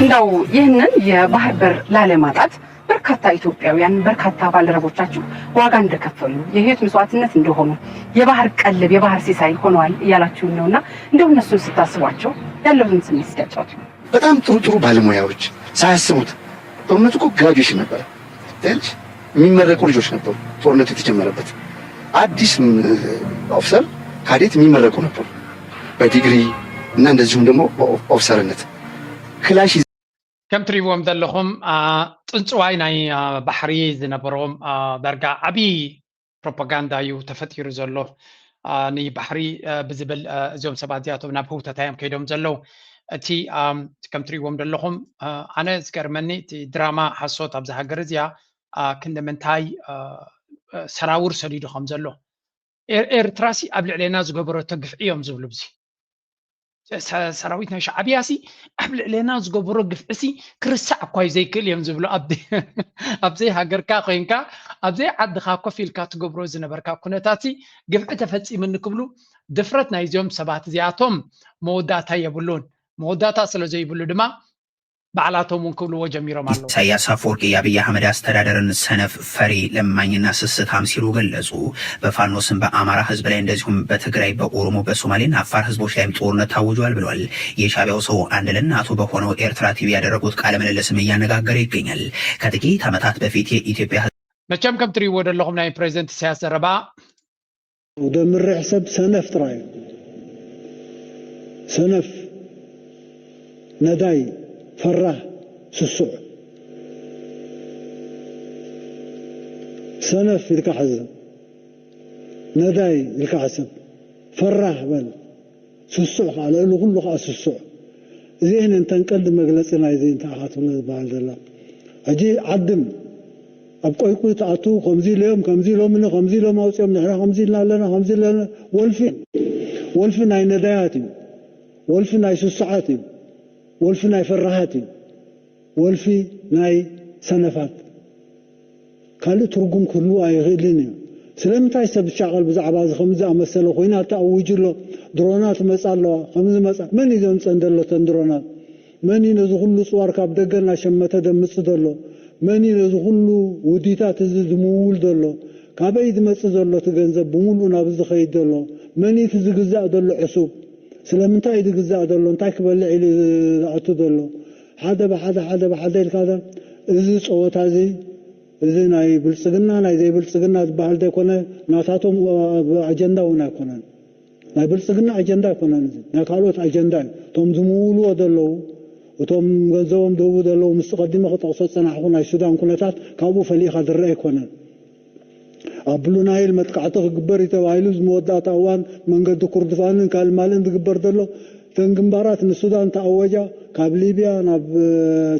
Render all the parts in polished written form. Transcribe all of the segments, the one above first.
እንደው ይህንን የባህር በር ላለማጣት በርካታ ኢትዮጵያውያን በርካታ ባልደረቦቻችሁ ዋጋ እንደከፈሉ የህይወት መስዋዕትነት እንደሆኑ የባህር ቀለብ የባህር ሲሳይ ሆነዋል እያላችሁ ነውና እንደው እነሱን ስታስቧቸው ያለውን ስሜት ሲያጫውቱ በጣም ጥሩ ባለሙያዎች ሳያስቡት ጦርነቱ እኮ ግራጁዌሽን ነበር ትልሽ የሚመረቁ ልጆች ነበሩ። ጦርነቱ የተጀመረበት አዲስ ኦፊሰር ካዴት የሚመረቁ ነበሩ በዲግሪ እና እንደዚሁም ደግሞ ኦፊሰርነት ክላሽ كم تريبوهم دلهم تنصواي ناي بحري زنبروم درجة عبي بروباغندا يو تفتير زلو ني بحري بزبل زوم سبادياتو نابهو تتايم كيدوم زلو تي كم تريبوهم دلهم أنا ذكر مني تي دراما حصوت أبزها جرزيا كند منتاي سراور سريدو خمزلو إرتراسي قبل علينا زجبرو تقف يوم زبلو بزي سراويتنا شعبياسي قبل لنا زغبرو قفسي كرسع كوي زي كل يوم زبلو ابزي هاجركا خوينكا ابزي عد خاكو فيلكا تغبرو زنبركا كونتاتي قفع تفصي منكبلو دفرتنا يزوم سبات زياتهم موداتا يبلون موداتا سلو زي يبلو دما بعلاتهم منكبلو وجميرو مالو ኢሳያስ አፈወርቂ የአብይ አህመድ አስተዳደርን ሰነፍ ፈሪ ለማኝና ስስታም ሲሉ ገለጹ። በፋኖ ስም በአማራ ህዝብ ላይ እንደዚሁም በትግራይ በኦሮሞ በሶማሌና አፋር ህዝቦች ላይም ጦርነት ታውጇል ብሏል። የሻቢያው ሰው አንድ ለእናቱ በሆነው ኤርትራ ቲቪ ያደረጉት ቃለ ምልልስም እያነጋገረ ይገኛል። ከጥቂት ዓመታት በፊት የኢትዮጵያ መቸም ከም ትሪዎ ደለኹም ናይ ፕሬዝደንት ኢሳያስ ዘረባ ወደ ምርሕ ሰብ ሰነፍ ጥራይ ሰነፍ ነዳይ فرح سسوع سنف الكحزة نداي الكحسب فرح بل سسوع على له كله خاص سسوع زين انت نقد مجلسنا زين تاخاتنا بعد الله اجي عدم ابقى يقول تعطو 50 يوم 50 يوم من 50 يوم اوصيهم نحن 50 لنا 50 لنا ولفين اي نداياتي ولفين اي سسعاتي ولفي ناي فرهاتي ولفي ناي سنفات قال ترجم كله اي غيلني سلامتاي سب شغل بزعبا خمزه مسله خوينا تاوج له درونات مصالو خمز مص من يزون صندلو تندرونات من ينزو كله صور كاب دغنا شمته دمص دلو من ينزو كله وديتا تزدمول دلو كابيد مص دلو تገንዘብ بمولو نابز خيد دلو من يتزغزا دلو عصوب سلامتاي دغزا دلو انت كبلع الى اعطو دلو حدا بحدا الكذا اذ صوتا زي اذ ناي بلصغنا ناي زي بلصغنا بحال ده كونه ناتاتهم اجندا ونا كونه ناي بلصغنا اجندا كونه نا قالوت اجندا توم زمولو دلو وتوم غزوم دو دلو مستقدمه خطوصت صنعنا السودان كونتات كابو فليخ درئ كونه أبلو نايل متقعته قبر يتوايلو زمودات أوان منقد كردفان كالمالن تقبر دلو تنقنبارات من السودان تأوجا كاب ليبيا ناب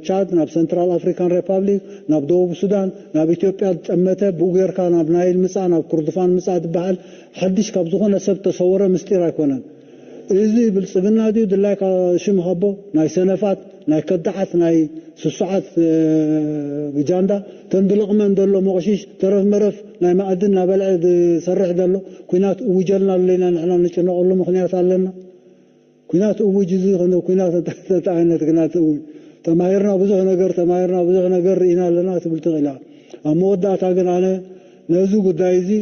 تشاد ناب سنترال أفريكان ريبابليك ناب دوب السودان ناب إثيوبيا تأمته بوغير كان ناب نايل مسا ناب كردفان مسا تبعال حدش كاب زخونا سب تصورة مستيرا كونان إذي بالسبنا ديو دلاك شم خبو ناي سنفات ناي كدحات ناي سسعات جاندا تندلق من دلو مغشيش ترف مرف ناي ما أدنا بلعد سرح دلو كينات وجلنا لنا نحن نشنا نقول له مخنيات علينا كينات وجزي خنو كينات تتعينت كينات تمايرنا بزغ نجر إنا لنا تبلتغلا أمودا تاجن أنا نزوج دايزي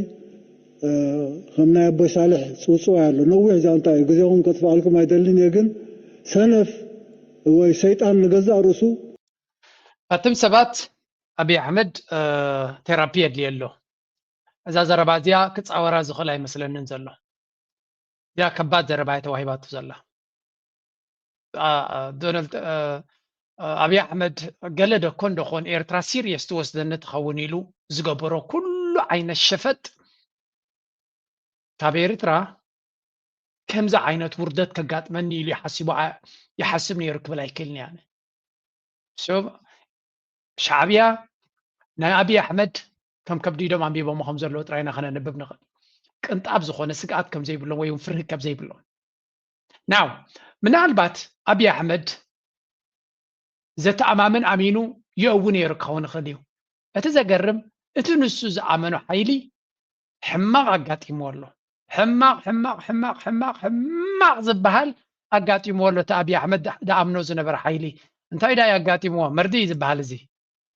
خمنا أبو صالح سوسو على نوع زانتاي جزاهم كتفعلكم هيدلين يجن سنف وشيطان نجزا رسو أتم سبات أبي أحمد ثيرابيا ديالو إذا زربازيا كتصور زخلاي مثلا ننزل له يا كبات زربايته وهيبات زلا دونالد أبي أحمد قال له كون دخون إيرترا سيريس توسدنت خونيلو زقبرو كل عين الشفت تابيرترا كم ذا عينة وردت كقات مني اللي يحسبني يركب لا يكلني يعني شوف شعبيا نا أبي أحمد كم كبدي دوم عم بيبو مخمزر لو تراينا خنا نبب نغ كنت أبز خونه سقات كم زي بلون ويوم فرق كم زي بلون ناو من البات أبي أحمد زت أمامن أمينو يؤون يركون خديو أتذكرم أتنسو زعمنو حيلي حماق أقاتي مولو حماق زبهال أقاتي مولو تأبي أحمد دا أمنو زنبر حيلي እንታይ ዳ ያጋጢምዎ መርዲ ዝበሃል እዚ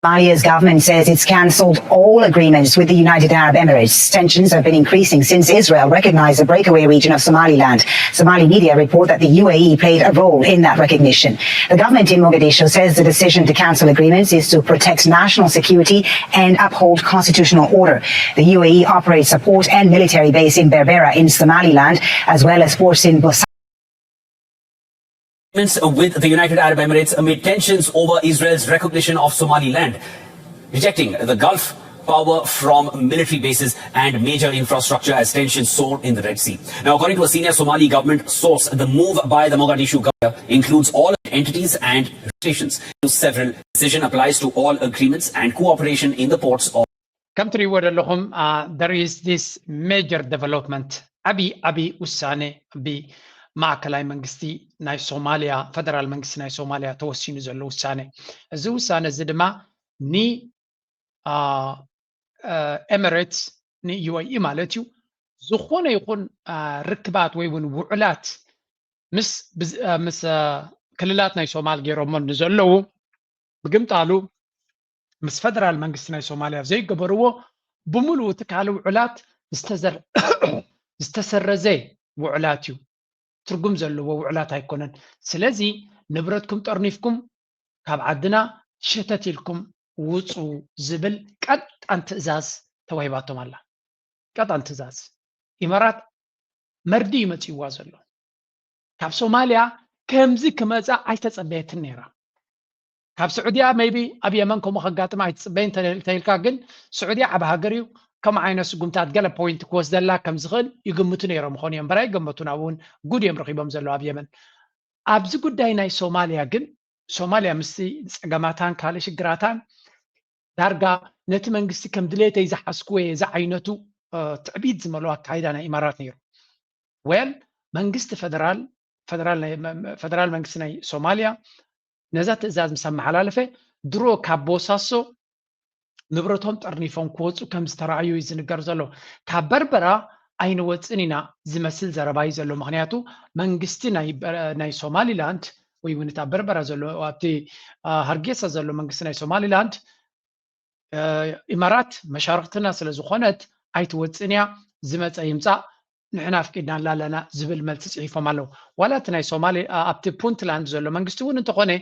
Somalia's government says it's cancelled all agreements with the United Arab Emirates. Tensions have been increasing since Israel recognized the breakaway region of Somaliland. Somali media report that the UAE played a role in that recognition. The government in Mogadishu says the decision to cancel agreements is to protect national security and uphold constitutional order. The UAE operates a port and military base in Berbera in Somaliland, as well as ports in Busan. With the United Arab Emirates amid tensions over Israel's recognition of Somaliland, rejecting the Gulf power from military bases and major infrastructure as tensions soar in the Red Sea. Now, according to a senior Somali government source, the move by the Mogadishu government includes all entities and stations. Several decision applies to all agreements and cooperation in the ports of. Come to the there is this major development. Abi Usane Abi. ማዕከላዊ መንግስቲ ናይ ሶማሊያ ፌደራል መንግስቲ ናይ ሶማሊያ ተወሲኑ ዘሎ ውሳነ እዚ ውሳነ እዚ ድማ ኒ ኤሚሬትስ ኒ ዩኤኢ ማለት እዩ ዝኾነ ይኹን ርክባት ወይ እውን ውዕላት ምስ ክልላት ናይ ሶማል ገይሮሞ ንዘለዉ ብግምጣሉ ምስ ፌደራል መንግስቲ ናይ ሶማሊያ ዘይገበርዎ ብሙሉእ ትካል ውዕላት ዝተሰረዘ ውዕላት እዩ ትርጉም ዘለዎ ውዕላት ኣይኮነን ስለዚ ንብረትኩም ጠርኒፍኩም ካብ ዓድና ሸተት ኢልኩም ውፁ ዝብል ቀጣን ትእዛዝ ተዋሂባቶም ኣላ ቀጣን ትእዛዝ ኢማራት መርዲ ይመጽይዋ ዘሎ ካብ ሶማሊያ ከምዚ ክመጻ ኣይተጸበየትን ነይራ ካብ ስዑድያ ሜቢ ኣብ የመን ከምኡ ከጋጥማ ኣይተጸበየን ተይልካ ግን ስዑድያ ዓብ ሃገር እዩ ከም ዓይነት ስጉምታት ገለ ፖይንት ክወስደላ ከም ዝኽእል ይግምቱ ነይሮም ኾን እዮም በራይ ገመቱን እውን ጉድ እዮም ረኺቦም ዘሎ ኣብ የመን ኣብዚ ጉዳይ ናይ ሶማሊያ ግን ሶማሊያ ምስ ፀገማታን ካልእ ሽግራታን ዳርጋ ነቲ መንግስቲ ከም ድሌተይ ዝሓስኩ ወይ እዚ ዓይነቱ ትዕቢት ዝመልኦ ኣካይዳ ናይ ኢማራት ነይሩ ወል መንግስቲ ፌደራል መንግስቲ ናይ ሶማሊያ ነዛ ትእዛዝ ምስ ኣመሓላለፈ ድሮ ካብ ቦሳሶ ንብረቶም ጠርኒፎም ክወፁ ከም ዝተረኣዩ ዝንገር ዘሎ ካብ በርበራ ኣይንወፅን ኢና ዝመስል ዘረባይ ዘሎ ምክንያቱ መንግስቲ ናይ ሶማሊላንድ ወይ እውን እታ በርበራ ዘሎ ኣብቲ ሃርጌሳ ዘሎ መንግስቲ ናይ ሶማሊላንድ ኢማራት መሻርክትና ስለ ዝኾነት ኣይትወፅን እያ ዝመፀ ይምፃእ ንሕና ፍቂድና ኣለና ዝብል መልሲ ፅሒፎም ኣለዉ ዋላ እቲ ናይ ሶማሊ ኣብቲ ፑንትላንድ ዘሎ መንግስቲ እውን እንተኾነ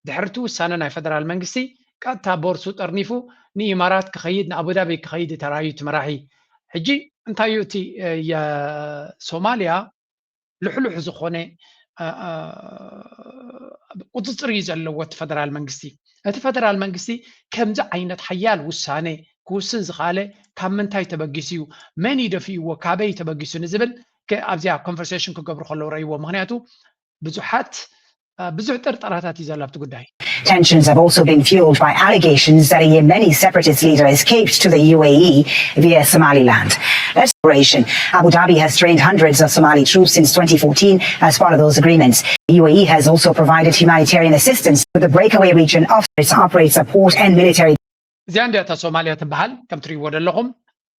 ድሕርቲ ውሳነ ናይ ፌደራል መንግስቲ ቀጥታ ቦርሱ ጠርኒፉ ንኢማራት ክኸይድ ንአቡዳቢ ክኸይድ ተራዩ ትመራሒ ሕጂ እንታይ እዩ እቲ የሶማሊያ ልሕሉሕ ዝኾነ ቁፅፅር እዩ ዘለዎ እቲ ፌደራል መንግስቲ እቲ ፌደራል መንግስቲ ከምዚ ዓይነት ሓያል ውሳነ ክውስን ዝኻለ ካብ ምንታይ ተበጊሱ እዩ መን ይደፊእዎ ካበይ ተበጊሱ ንዝብል ኣብዚያ ኮንቨርሴሽን ክገብሩ ከለዉ ረእይዎ ምክንያቱ ብዙሕ ጥርጣራታት እዩ ዘሎ ኣብቲ ጉዳይ Tensions have also been fueled by allegations that a Yemeni separatist leader escaped to the UAE via Somaliland. That's operation. Abu Dhabi has trained hundreds of Somali troops since 2014 as part of those agreements. The UAE has also provided humanitarian assistance to the breakaway region of its operates a port and military. زيادة صوماليا تبهل كم تريد لهم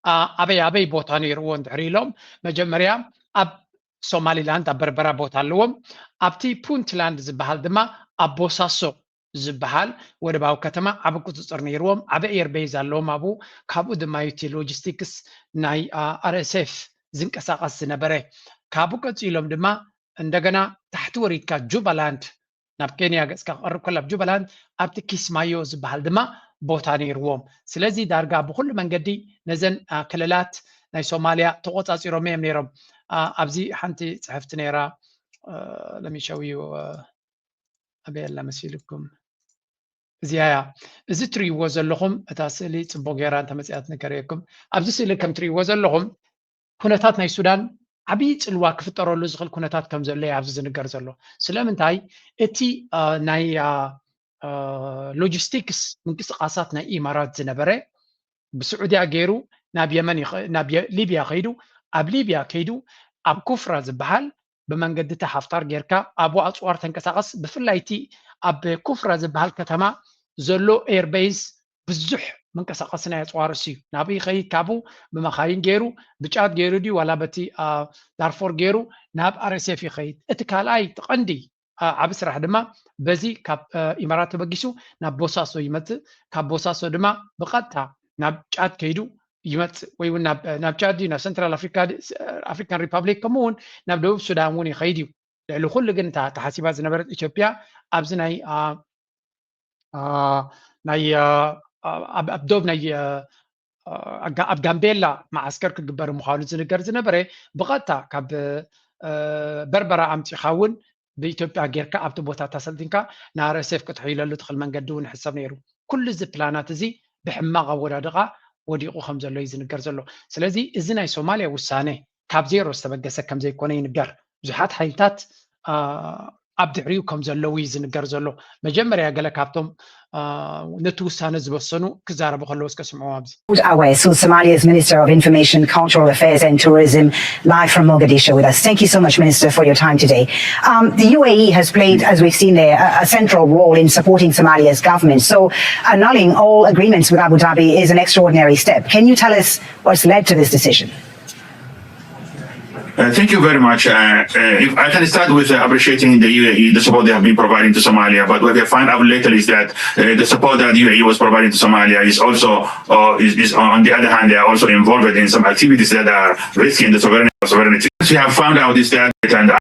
أبي بوتاني روان دعريلهم مجمريا أب ሶማሊላንድ ኣብ በርበራ ቦታ ኣለዎም ኣብቲ ፑንትላንድ ዝበሃል ድማ ኣብ ቦሳሶ ዝበሃል ወደባዊ ከተማ ዓብ ቁፅፅር ነይርዎም ዓብ ኤርቤዝ ኣለዎም ኣብኡ ካብኡ ድማ ዩቲ ሎጂስቲክስ ናይ አርኤስኤፍ ዝንቀሳቐስ ዝነበረ ካብኡ ቀፂሎም ድማ እንደገና ታሕቲ ወሪድካ ጁባላንድ ናብ ኬንያ ገፅካ ክቐርብ ከሎ ኣብ ጁባላንድ ኣብቲ ኪስማዮ ዝበሃል ድማ ቦታ ነይርዎም ስለዚ ዳርጋ ብኩሉ መንገዲ ነዘን ክልላት ናይ ሶማሊያ ተቆፃፂሮም እዮም ነይሮም ኣብዚ ሓንቲ ጽሕፍቲ ነይራ let me show you ኣበየላ መሲልኩም እዚያ እዚ ትሪእዎ ዘለኹም እታ ስእሊ ጽቡቕ ጌራ እንተመፅያት ንገረየኩም ኣብዚ ስእሊ ከም ትሪእዎ ዘለኹም ኩነታት ናይ ሱዳን ዓብይ ጽልዋ ክፍጠረሉ ዝኽእል ኩነታት ከም ዘሎ ኣብዚ ዝንገር ዘሎ ስለምንታይ እቲ ናይ ሎጂስቲክስ ምንቅስቃሳት ናይ ኢማራት ዝነበረ ብስዑድያ ገይሩ ናብ የመን ናብ ሊብያ ከይዱ ኣብ ሊብያ ከይዱ ኣብ ኩፍራ ዝበሃል ብመንገዲ ሓፍታር ጌርካ ኣብኡ ኣፅዋር ተንቀሳቐስ ብፍላይቲ ኣብ ኩፍራ ዝበሃል ከተማ ዘሎ ኤርቤዝ ብዙሕ መንቀሳቐሲ ናይ ኣፅዋር እዩ ናብኡ ይኸይድ ካብኡ ብመኻይን ገይሩ ብጫት ገይሩ ድዩ ዋላ በቲ ዳርፎር ገይሩ ናብ አርኤስኤፍ ይኸይድ እቲ ካልኣይ ትቐንዲ ዓብ ስራሕ ድማ በዚ ካብ ኢማራት ተበጊሱ ናብ ቦሳሶ ይመጽእ ካብ ቦሳሶ ድማ ብቐጥታ ናብ ጫድ ከይዱ ይመጽእ ወይ እውን ናብ ጫድ ናብ ሰንትራል አፍሪካን ሪፐብሊክ ከምኡውን ናብ ደቡብ ሱዳን እውን ይኸይድ እዩ ልዕሊ ኩሉ ግን እታ ተሓሲባ ዝነበረት ኢትዮጵያ ኣብዚ ናይ ኣብ ዶብ ናይ ኣብ ጋምቤላ ማዓስከር ክግበር ምዃኑ ዝንገር ዝነበረ ብቐጥታ ካብ በርበራ ኣምፂኻ እውን ብኢትዮጵያ ጌርካ ኣብቲ ቦታ ተሰልጢንካ ንኣርኤስኤፍ ክትሕይለሉ ትኽእል መንገዲ እውን ሕሰብ ነይሩ ኩሉ እዚ ፕላናት እዚ ብሕማቕ ኣወዳድቓ ወዲቑ ከም ዘሎ እዩ ዝንገር ዘሎ ስለዚ እዚ ናይ ሶማልያ ውሳነ ካብ ዜሮ ዝተበገሰ ከም ዘይኮነ ይንገር ብዙሓት ሓይልታት ኣብ ድሕሪኡ ከም ዘለዉ እዩ ዝንገር ዘሎ መጀመርያ ገለ ካብቶም ነቲ ውሳነ ዝበሰኑ ክዛረቡ ከለዉ እስከ ስምዑ ኣብዚ So Somalia's Minister of Information, Cultural Affairs and Tourism, live from Mogadishu with us. Thank you so much, Minister, for your time today. The UAE has played, as we've seen there, a central role in supporting Somalia's government. So annulling all agreements with Abu Dhabi is an extraordinary step. Can you tell us what's led to this decision? Thank you very much. If I can start with appreciating the UAE, the support they have been providing to Somalia. But what I find out later is that the support that UAE was providing to Somalia is also, is on the other hand, they are also involved in some activities that are risking the sovereignty. We have found out is that.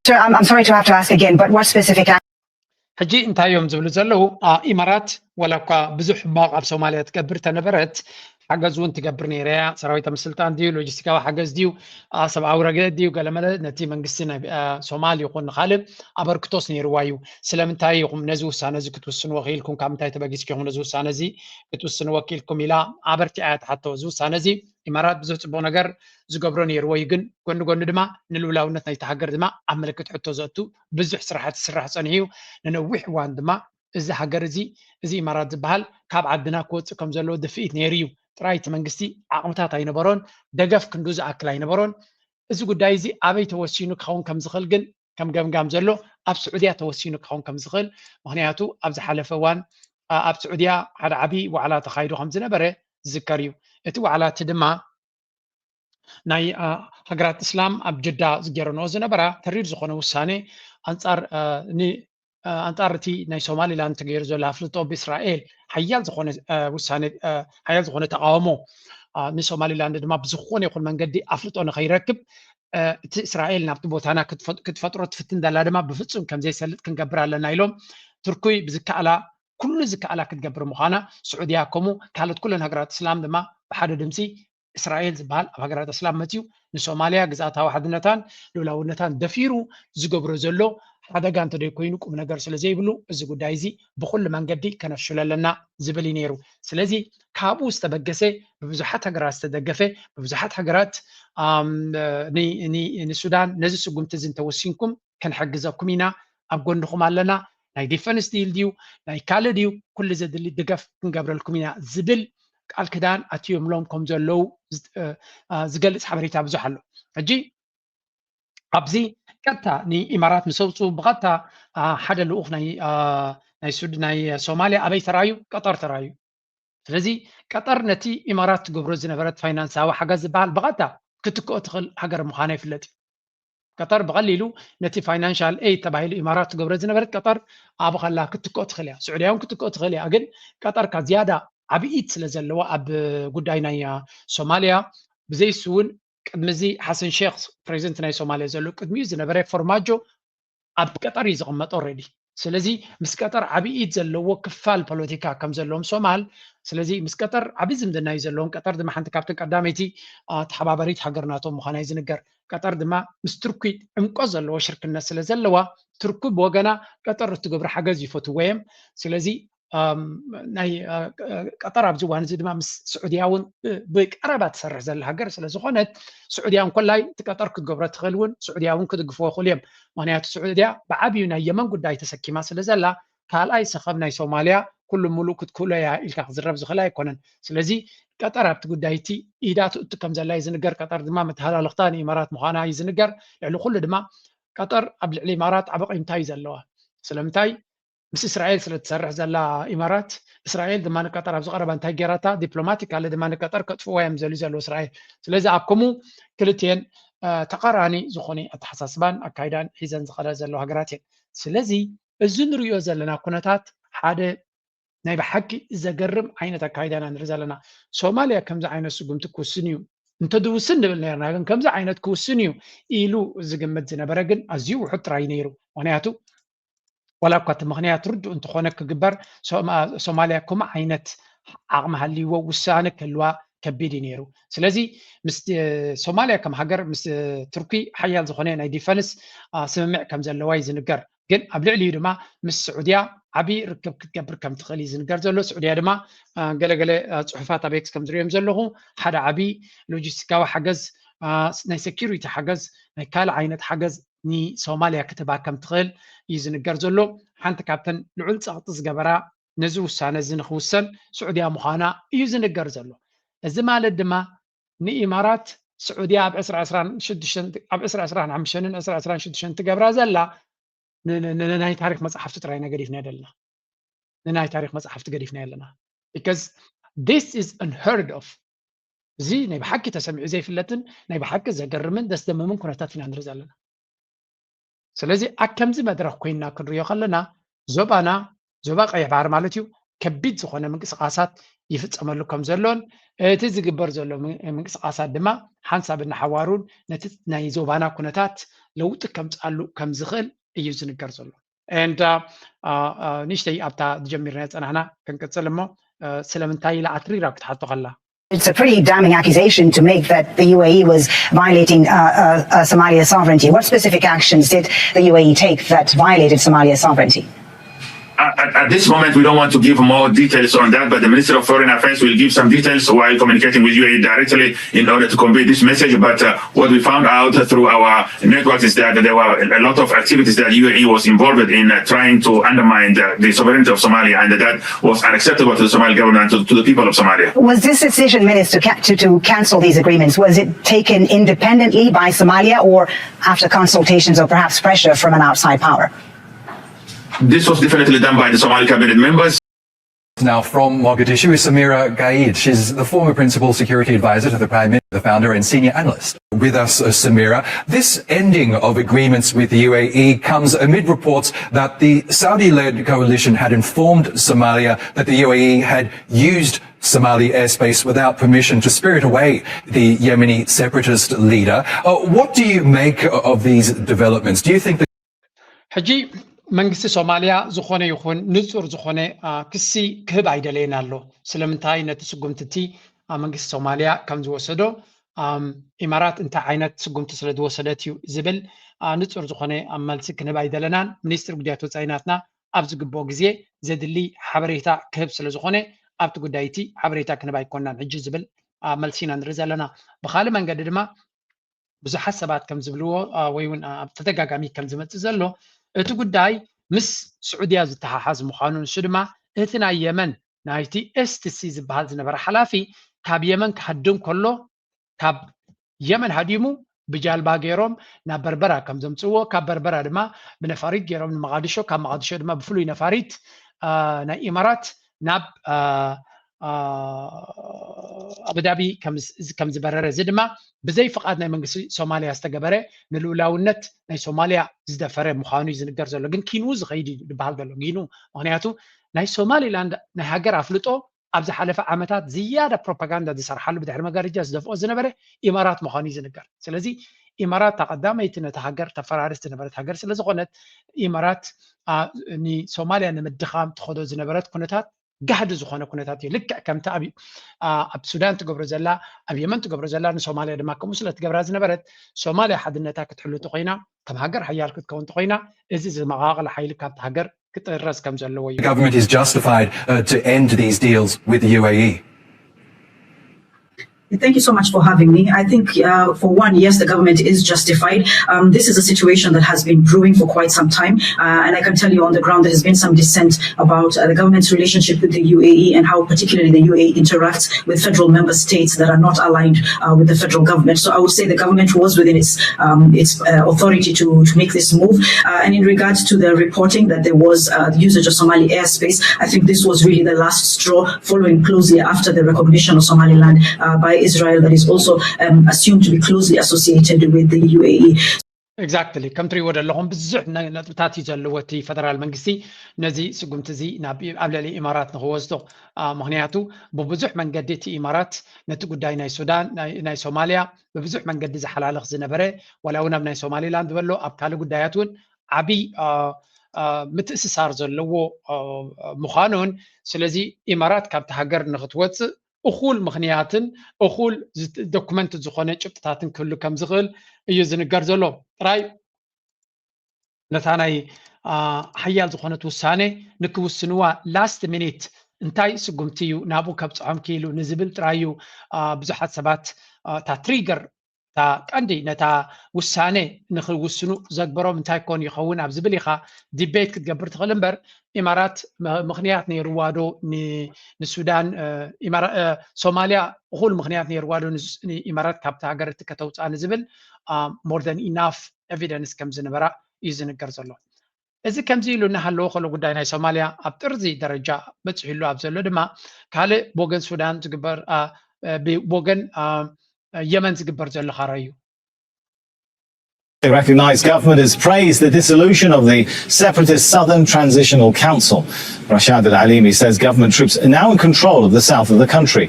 Sir, I'm sorry to have to ask again, but what specific ሕጂ እንታይ እዮም ዝብሉ ዘለዉ ኢማራት ወላ እኳ ብዙሕ ሕማቕ ኣብ ሶማልያ ትገብር ተነበረት ሓገዝ እውን ትገብር ነይራ እያ ሰራዊት ምስልጣን ድዩ ሎጂስቲካዊ ሓገዝ ድዩ ሰብኣዊ ረገድ ድዩ ገለመለ ነቲ መንግስቲ ናይ ሶማሊ ይኹን ካልእ ኣበርክቶስ ነይርዋ እዩ ስለምንታይ ኢኹም ነዚ ውሳነ እዚ ክትውስኑ ወኪልኩም ካብ ምንታይ ተበጊስኪኹም ነዚ ውሳነ እዚ ክትውስኑ ወኪልኩም ኢላ ኣበርቲዓ ተሓቶ እዚ ውሳነ እዚ ኢማራት ብዙሕ ፅቡቅ ነገር ዝገብሮ ነይርዎ እዩ ግን ጎኒ ጎኒ ድማ ንልውላውነት ናይቲ ሃገር ድማ ኣብ ምልክት ሕቶ ዘእቱ ብዙሕ ስራሕቲ ዝስራሕ ፀኒሑ እዩ ንነዊሕ እዋን ድማ እዚ ሃገር እዚ ኢማራት ዝበሃል ካብ ዓድና ክወፅእ ከም ዘለዎ ድፍኢት ነይሩ እዩ ጥራይ እቲ መንግስቲ ዓቕምታት ኣይነበሮን ደገፍ ክንዱ ዝኣክል ኣይነበሮን እዚ ጉዳይ እዚ ኣበይ ተወሲኑ ክኸውን ከም ዝኽእል ግን ከም ገምጋም ዘሎ ኣብ ስዑድያ ተወሲኑ ክኸውን ከም ዝኽእል ምክንያቱ ኣብ ዝሓለፈ እዋን ኣብ ስዑድያ ሓደ ዓብይ ዋዕላ ተኻይዱ ከም ዝነበረ ዝዝከር እዩ እቲ ዋዕላ እቲ ድማ ናይ ሃገራት እስላም ኣብ ጅዳ ዝገረንኦ ዝነበራ ተሪር ዝኾነ ውሳኔ ኣንጻር እቲ ናይ ሶማሊላንድ ተገይሩ ዘሎ ኣፍልጦ ብእስራኤል ሓያል ዝኾነ ውሳኔ ሓያል ዝኾነ ተቃውሞ ንሶማሊላንድ ድማ ብዝኾነ ይኹን መንገዲ ኣፍልጦ ንኸይረክብ እቲ እስራኤል ናብቲ ቦታና ክትፈጥሮ ትፍትን ዘላ ድማ ብፍፁም ከምዘይሰልጥ ክንገብር ኣለና ኢሎም ቱርኪ ብዝከኣላ ኩሉ ዝከኣላ ክትገብር ምዃና ስዑድያ ከምኡ ካልኦት ኩለን ሃገራት እስላም ድማ ብሓደ ድምፂ እስራኤል ዝበሃል ኣብ ሃገራት እስላም መፅዩ ንሶማልያ ግዝኣታዊ ሓድነታን ልውላውነታን ደፊሩ ዝገብሮ ዘሎ ሓደጋ እንተደይ ኮይኑ ቁም ነገር ስለዘይብሉ እዚ ጉዳይ እዚ ብኩሉ መንገዲ ከነፍሽሎ ኣለና ዝብል ነይሩ ስለዚ ካብኡ ዝተበገሰ ብብዙሓት ሃገራት ዝተደገፈ ብብዙሓት ሃገራት ንሱዳን ነዚ ስጉምቲ እዚ እንተወሲንኩም ከንሕግዘኩም ኢና ኣብ ጎንኩም ኣለና ናይ ዲፈንስ ዲል ድዩ ናይ ካልእ ድዩ ኩሉ ዘድሊ ድጋፍ ክንገብረልኩም ኢና ዝብል ቃል ክዳን ኣትዮምሎም ከም ዘለው ዝገልፅ ሓበሬታ ብዙሕ ኣሎ ሕጂ ኣብዚ ቀጥታ ንኢማራት ምስ ወፁ ብቐጥታ ሓደ ልኡኽ ናይ ሶማልያ ኣበይ ተራእዩ ቀጠር ተራእዩ ስለዚ ቀጠር ነቲ ኢማራት ትገብሮ ዝነበረት ፋይናንሳዊ ሓገዝ ዝበሃል ብቐጥታ ክትክኦ ትኽእል ሃገር ምዃና ይፍለጥ እዩ ቀጠር ብቐሊሉ ነቲ ፋይናንሻል ኤድ ተባሂሉ ኢማራት ትገብሮ ዝነበረት ቀጠር ኣብ ከላ ክትክኦ ትኽእል እያ ስዑድያ እውን ክትክኦ ትኽእል እያ ግን ቀጠርካ ዝያዳ ዓብይ ኢድ ስለ ዘለዎ ኣብ ጉዳይ ናይ ሶማልያ ብዘይሱ እውን ቅድሚዚ ሓሰን ሼክ ፕሬዚደንት ናይ ሶማልያ ዘሎ ቅድሚኡ ዝነበረ ፎርማጆ ኣብ ቀጠር እዩ ዝቕመጦ ኦልሬዲ ስለዚ ምስ ቀጠር ዓብይ ኢድ ዘለዎ ክፋል ፖለቲካ ከም ዘለዎም ሶማል ስለዚ ምስ ቀጠር ዓብይ ዝምድና እዩ ዘለዎም ቀጠር ድማ ሓንቲ ካብተን ቀዳመይቲ ተሓባበሪት ሃገር ናቶም ምዃና እዩ ዝንገር ቀጠር ድማ ምስ ቱርኪ ዕምቆ ዘለዎ ሽርክነት ስለ ዘለዋ ቱርኪ ብወገና ቀጠር እትገብሮ ሓገዝ ይፈትዎ እዮም ስለዚ ናይ ቀጠር ኣብዚ እዋን እዚ ድማ ምስ ስዑድያ እውን ብቀረባ ትሰርሕ ዘላ ሃገር ስለዝኾነት ስዑድያ እንኮላይ እቲ ቀጠር ክትገብሮ ትኽእል እውን ስዑድያ እውን ክትግፍዎ ይኽእሉ እዮም ምክንያቱ ስዑድያ ብዓብዩ ናይ የመን ጉዳይ ተሰኪማ ስለ ዘላ ካልኣይ ሰኸብ ናይ ሶማልያ ኩሉ ሙሉእ ክትክእሎ እያ ኢልካ ክዝረብ ዝኽእል ኣይኮነን ስለዚ ቀጠር ኣብቲ ጉዳይ እቲ ኢዳቱ እቲ ከም ዘላ እዩ ዝንገር ቀጠር ድማ መተሃላለኽታ ንኢማራት ምዃና እዩ ዝንገር ልዕሊ ኩሉ ድማ ቀጠር ኣብ ልዕሊ ኢማራት ዓበቒምታ እዩ ዘለዋ ስለምንታይ ምስ እስራኤል ስለ ትሰርሕ ዘላ ኢማራት እስራኤል ድማ ንቀጠር ኣብ ዝቐረባ እንታይ ጌራታ ዲፕሎማቲካሊ ድማ ንቀጠር ከጥፍዋ እዮም ዘልዩ ዘለዎ እስራኤል ስለዚ ኣብ ከምኡ ክልትየን ተቐራኒ ዝኾነ ኣተሓሳስባን ኣካይዳን ሒዘን ዝኸዳ ዘለዋ ሃገራት እየን ስለዚ እዚ ንሪኦ ዘለና ኩነታት ሓደ ናይ ብሓቂ ዘገርም ዓይነት ኣካይዳና ንርኢ ዘለና ሶማልያ ከምዚ ዓይነት ስጉምቲ ክውስን እዩ እንተድውስን ንብል ነርና ግን ከምዚ ዓይነት ክውስን እዩ ኢሉ ዝግምት ዝነበረ ግን ኣዝዩ ውሑድ ጥራይ ነይሩ ምክንያቱ ወላ እኳ እቲ ምክንያት ርዱእ እንተኾነ ክግበር ሶማልያ ከምኡ ዓይነት ዓቕሚ ሃልይዎ ውሳነ ክህልዋ ከቢድ እዩ ነይሩ ስለዚ ምስ ሶማልያ ከም ሃገር ምስ ቱርኪ ሓያል ዝኾነ ናይ ዲፈንስ ስምምዕ ከም ዘለዋ እዩ ዝንገር ግን ኣብ ልዕሊኡ ድማ ምስ ስዑድያ ዓብይ ርክብ ክትገብር ከም ትኽእል እዩ ዝንገር ዘሎ ስዑድያ ድማ ገለገለ ፅሑፋት ኣብ ኤክስ ከም ዝሪኦም ዘለኹ ሓደ ዓብይ ሎጂስቲካዊ ሓገዝ ናይ ሴኪሪቲ ሓገዝ ናይ ካልእ ዓይነት ሓገዝ ንሶማልያ ክትባ ከም ትኽእል እዩ ዝንገር ዘሎ ሓንቲ ካብተን ልዑል ፀቕጢ ዝገበራ ነዚ ውሳነ እዚ ንክውሰን ስዑድያ ምዃና እዩ ዝንገር ዘሎ እዚ ማለት ድማ ንኢማራት ስዑድያ ኣብ 2025 ትገብራ ዘላ ንናይ ታሪክ መፅሓፍቲ ጥራይና ገዲፍና ዘለና ንናይ ታሪክ መፅሓፍቲ ገዲፍና ኣለና because this is unheard of እዚ ናይ ብሓቂ ተሰሚዑ ዘይፍለጥን ናይ ብሓቂ ዘገርምን ደስደመምን ኩነታት ኢና ንርኢ ዘለና ስለዚ ኣብ ከምዚ መድረክ ኮይንና ክንሪኦ ከለና ዞባና ዞባ ቀይሕ ባህሪ ማለት እዩ ከቢድ ዝኾነ ምንቅስቃሳት ይፍፀመሉ ከም ዘሎን እቲ ዝግበር ዘሎ ምንቅስቃሳት ድማ ሓንሳብ እናሓዋሩን ነቲ ናይ ዞባና ኩነታት ለውጢ ከምፃሉ ከም ዝኽእል እዩ ዝንገር ዘሎ and ንሽተይ ኣብታ ጀሚርና ፀናሕና ክንቅፅል እሞ ስለምንታይ ለኣትሪራ ክትሓቶ ከላ It's a pretty damning accusation to make that the UAE was violating Somalia's sovereignty. What specific actions did the UAE take that violated Somalia's sovereignty? At this moment, we don't want to give more details on that, but the Minister of Foreign Affairs will give some details while communicating with UAE directly in order to convey this message. But what we found out through our network is that there were a lot of activities that UAE was involved in trying to undermine the sovereignty of Somalia, and that was unacceptable to the Somali government and to the people of Somalia. Was this decision, Minister, to cancel these agreements, was it taken independently by Somalia or after consultations or perhaps pressure from an outside power? This was definitely done by the Somali cabinet members. Now from Mogadishu is Samira Gaid. She's the former principal security advisor to the Prime Minister, the founder and senior analyst. With us, Samira. This ending of agreements with the UAE comes amid reports that the Saudi-led coalition had informed Somalia that the UAE had used Somali airspace without permission to spirit away the Yemeni separatist leader. What do you make of these developments? Do you think that መንግስቲ ሶማሊያ ዝኾነ ይኹን ንጹር ዝኾነ ክሲ ክህብ አይደለና ኣሎ ስለምንታይ ነቲ ስጉምቲ መንግስቲ ሶማሊያ ከም ዝወሰዶ ኢማራት እንታይ ዓይነት ስጉምቲ ስለ ዝወሰደት እዩ ዝብል ንጹር ዝኾነ መልሲ ክንህብ አይደለናን ሚኒስትር ጉዳያት ወፃኢናትና ኣብ ዝግበኦ ግዜ ዘድሊ ሓበሬታ ክህብ ስለ ዝኾነ ኣብቲ ጉዳይቲ ሓበሬታ ክንህብ ኣይኮናን ሕጂ ዝብል መልሲና ንርኢ ዘለና ብኻልእ መንገዲ ድማ ብዙሓት ሰባት ከም ዝብልዎ ወይ እውን ኣብ ተደጋጋሚ ከም ዝመጽእ ዘሎ እቲ ጉዳይ ምስ ስዑድያ ዝተሓሓዝ ምዃኑ ንሱ ድማ እቲ ናይ የመን ናይቲ ኤስቲሲ ዝበሃል ዝነበረ ሓላፊ ካብ የመን ክሃድም ከሎ ካብ የመን ሃዲሙ ብጃልባ ገይሮም ናብ በርበራ ከም ዘምፅዎ ካብ በርበራ ድማ ብነፋሪት ገይሮም ንመቃዲሾ ካብ መቃዲሾ ድማ ብፍሉይ ነፋሪት ናይ ኢማራት ናብ አቡዳቢ ከም ዝበረረ እዚ ድማ ብዘይ ፍቃድ ናይ መንግስቲ ሶማሊያ ዝተገበረ ንልኡላውነት ናይ ሶማሊያ ዝደፈረ ምዃኑ ዝንገር ዘሎ ግን ኪኑ ዝኸይድ ዝበሃል ዘሎ ኪኑ ምክንያቱ ናይ ሶማሊላንድ ናይ ሃገር ኣፍልጦ ኣብ ዝሓለፈ ዓመታት ዝያዳ ፕሮፓጋንዳ ዝሰርሓሉ ብድሕሪ መጋረጃ ዝደፍኦ ዝነበረ ኢማራት ምዃኑ ዝንገር ስለዚ ኢማራት ተቀዳመይቲ ነቲ ሃገር ተፈራርስ ዝነበረት ሃገር ስለ ዝኾነት ኢማራት ንሶማሊያ ንምድኻም ትኸዶ ዝነበረት ኩነታት ጋህዲ ዝኾነ ኩነታት እዩ ልክዕ ከምቲ ኣብ ሱዳን ትገብሮ ዘላ ኣብ የመን ትገብሮ ዘላ ንሶማሊያ ድማ ከምኡ ስለ ትገብራ ዝነበረት ሶማሊያ ሓድነታ ክትሕሉ ኮይና ከም ሃገር ሓያል ክትከውን ኮይና እዚ ዝመቃቐለ ሓይሊ ካብቲ ሃገር ክጥረስ ከም ዘለዎ እዩ the government is justified to end these deals with the UAE? Thank you so much for having me. I think, for one, yes, the government is justified. This is a situation that has been brewing for quite some time. And I can tell you on the ground, there has been some dissent about the government's relationship with the UAE and how particularly the UAE interacts with federal member states that are not aligned with the federal government. So I would say the government was within its authority to make this move. And in regards to the reporting that there was the usage of Somali airspace, I think this was really the last straw, following closely after the recognition of Somaliland by Israel that is also assumed to be closely associated with the UAE. ኤግዛክትሊ ከም ትሪእዎ ዘለኹም ብዙሕ ነጥብታት እዩ ዘለዎ እቲ ፈደራል መንግስቲ ነዚ ስጉምቲ እዚ ኣብ ልዕሊ ኢማራት ንክወስዶ ምክንያቱ ብብዙሕ መንገዲ እቲ ኢማራት ነቲ ጉዳይ ናይ ሱዳን ናይ ሶማልያ ብብዙሕ መንገዲ ዝሓላለኽ ዝነበረ ዋላ እውን ኣብ ናይ ሶማሊላንድ በሎ ኣብ ካልእ ጉዳያት እውን ዓብይ ምትእስሳር ዘለዎ ምዃኑን ስለዚ ኢማራት ካብቲ ሃገር ንክትወፅእ እኹል ምክንያትን እኹል ዶኩመንት ዝኾነ ጭብጥታትን ክህሉ ከም ዝኽእል እዩ ዝንገር ዘሎ ጥራይ ነታ ናይ ሓያል ዝኾነት ውሳኔ ንክውስንዋ ላስት ሚኒት እንታይ ስጉምቲ እዩ ናብኡ ከብፅሖም ክኢሉ ንዝብል ጥራዩ ብዙሓት ሰባት እታ ትሪገር እታ ቀንዲ ነታ ውሳኔ ንክውስኑ ዘግበሮም እንታይ ኮን ይኸውን ኣብ ዝብል ኢኻ ዲቤት ክትገብር ትኽእል እምበር ኢማራት ምክንያት ነይርዋ ዶ ንሱዳን ሶማልያ እኹል ምክንያት ነይርዋ ዶ ንኢማራት ካብቲ ሃገር እቲ ከተውፅኣ ንዝብል ሞር ዘን ኢናፍ ኤቪደንስ ከም ዝነበራ እዩ ዝንገር ዘሎ እዚ ከምዚ ኢሉ እናሃለዎ ከሎ ጉዳይ ናይ ሶማልያ ኣብ ጥርዚ ደረጃ በፅሒሉ ኣብ ዘሎ ድማ ካልእ ብወገን ሱዳን ዝግበር ብወገን የመን ዝግበር ዘሎ ኻራ እዩ The recognised government has praised the dissolution of the separatist Southern Transitional Council. Rashad Al-Alimi says government troops are now in control of the south of the country.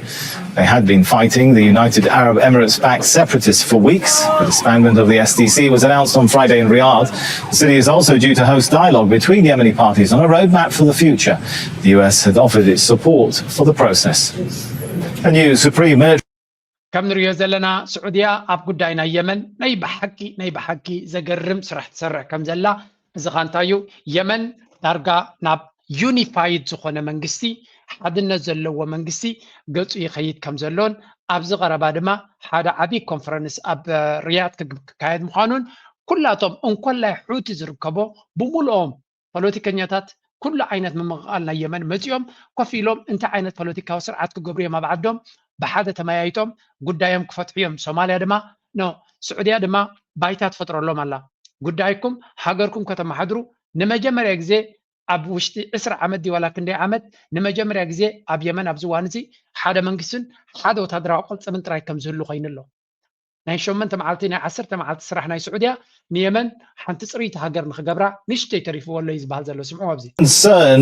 They had been fighting the United Arab Emirates-backed separatists for weeks. The disbandment of the STC was announced on Friday in Riyadh. The city is also due to host dialogue between Yemeni parties on a roadmap for the future. The US had offered its support for the process. A new supreme military ከም ንሪኦ ዘለና ስዑድያ ኣብ ጉዳይ ናይ የመን ናይ ብሓቂ ዘገርም ስራሕ ትሰርሕ ከም ዘላ እዚ ኻ እንታይ እዩ የመን ዳርጋ ናብ ዩኒፋይድ ዝኾነ መንግስቲ ሓድነት ዘለዎ መንግስቲ ገፁ ይኸይድ ከም ዘሎን ኣብዚ ቀረባ ድማ ሓደ ዓብይ ኮንፈረንስ ኣብ ሪያድ ክካየድ ምዃኑን ኩላቶም እንኮላይ ሑቲ ዝርከቦ ብምልኦም ፖለቲከኛታት ኩሉ ዓይነት ምምቕቃል ናይ የመን መፂኦም ኮፍ ኢሎም እንታይ ዓይነት ፖለቲካዊ ስርዓት ክገብሩ እዮም ኣብ ዓዶም ብሓደ ተመያይጦም ጉዳዮም ክፈትሑ እዮም ሶማልያ ድማ ስዑድያ ድማ ባይታ ትፈጥረሎም ኣላ ጉዳይኩም ሃገርኩም ከተመሓድሩ ንመጀመርያ ግዜ ኣብ ውሽጢ 20 ዓመት ዲ ዋላ ክንደይ ዓመት ንመጀመርያ ግዜ ኣብ የመን ኣብ ዝዋን እዚ ሓደ መንግስትን ሓደ ወታደራዊ ቅልፅምን ጥራይ ከም ዝህሉ ኮይኑ ኣሎ ናይ 8 መዓልቲ ናይ 10 መዓልቲ ስራሕ ናይ ስዑድያ ንየመን ሓንቲ ፅሪት ሃገር ንክገብራ ንሽተይ ተሪፍዎ ኣሎ ዝበሃል ዘሎ ስምዑ ኣብዚ concern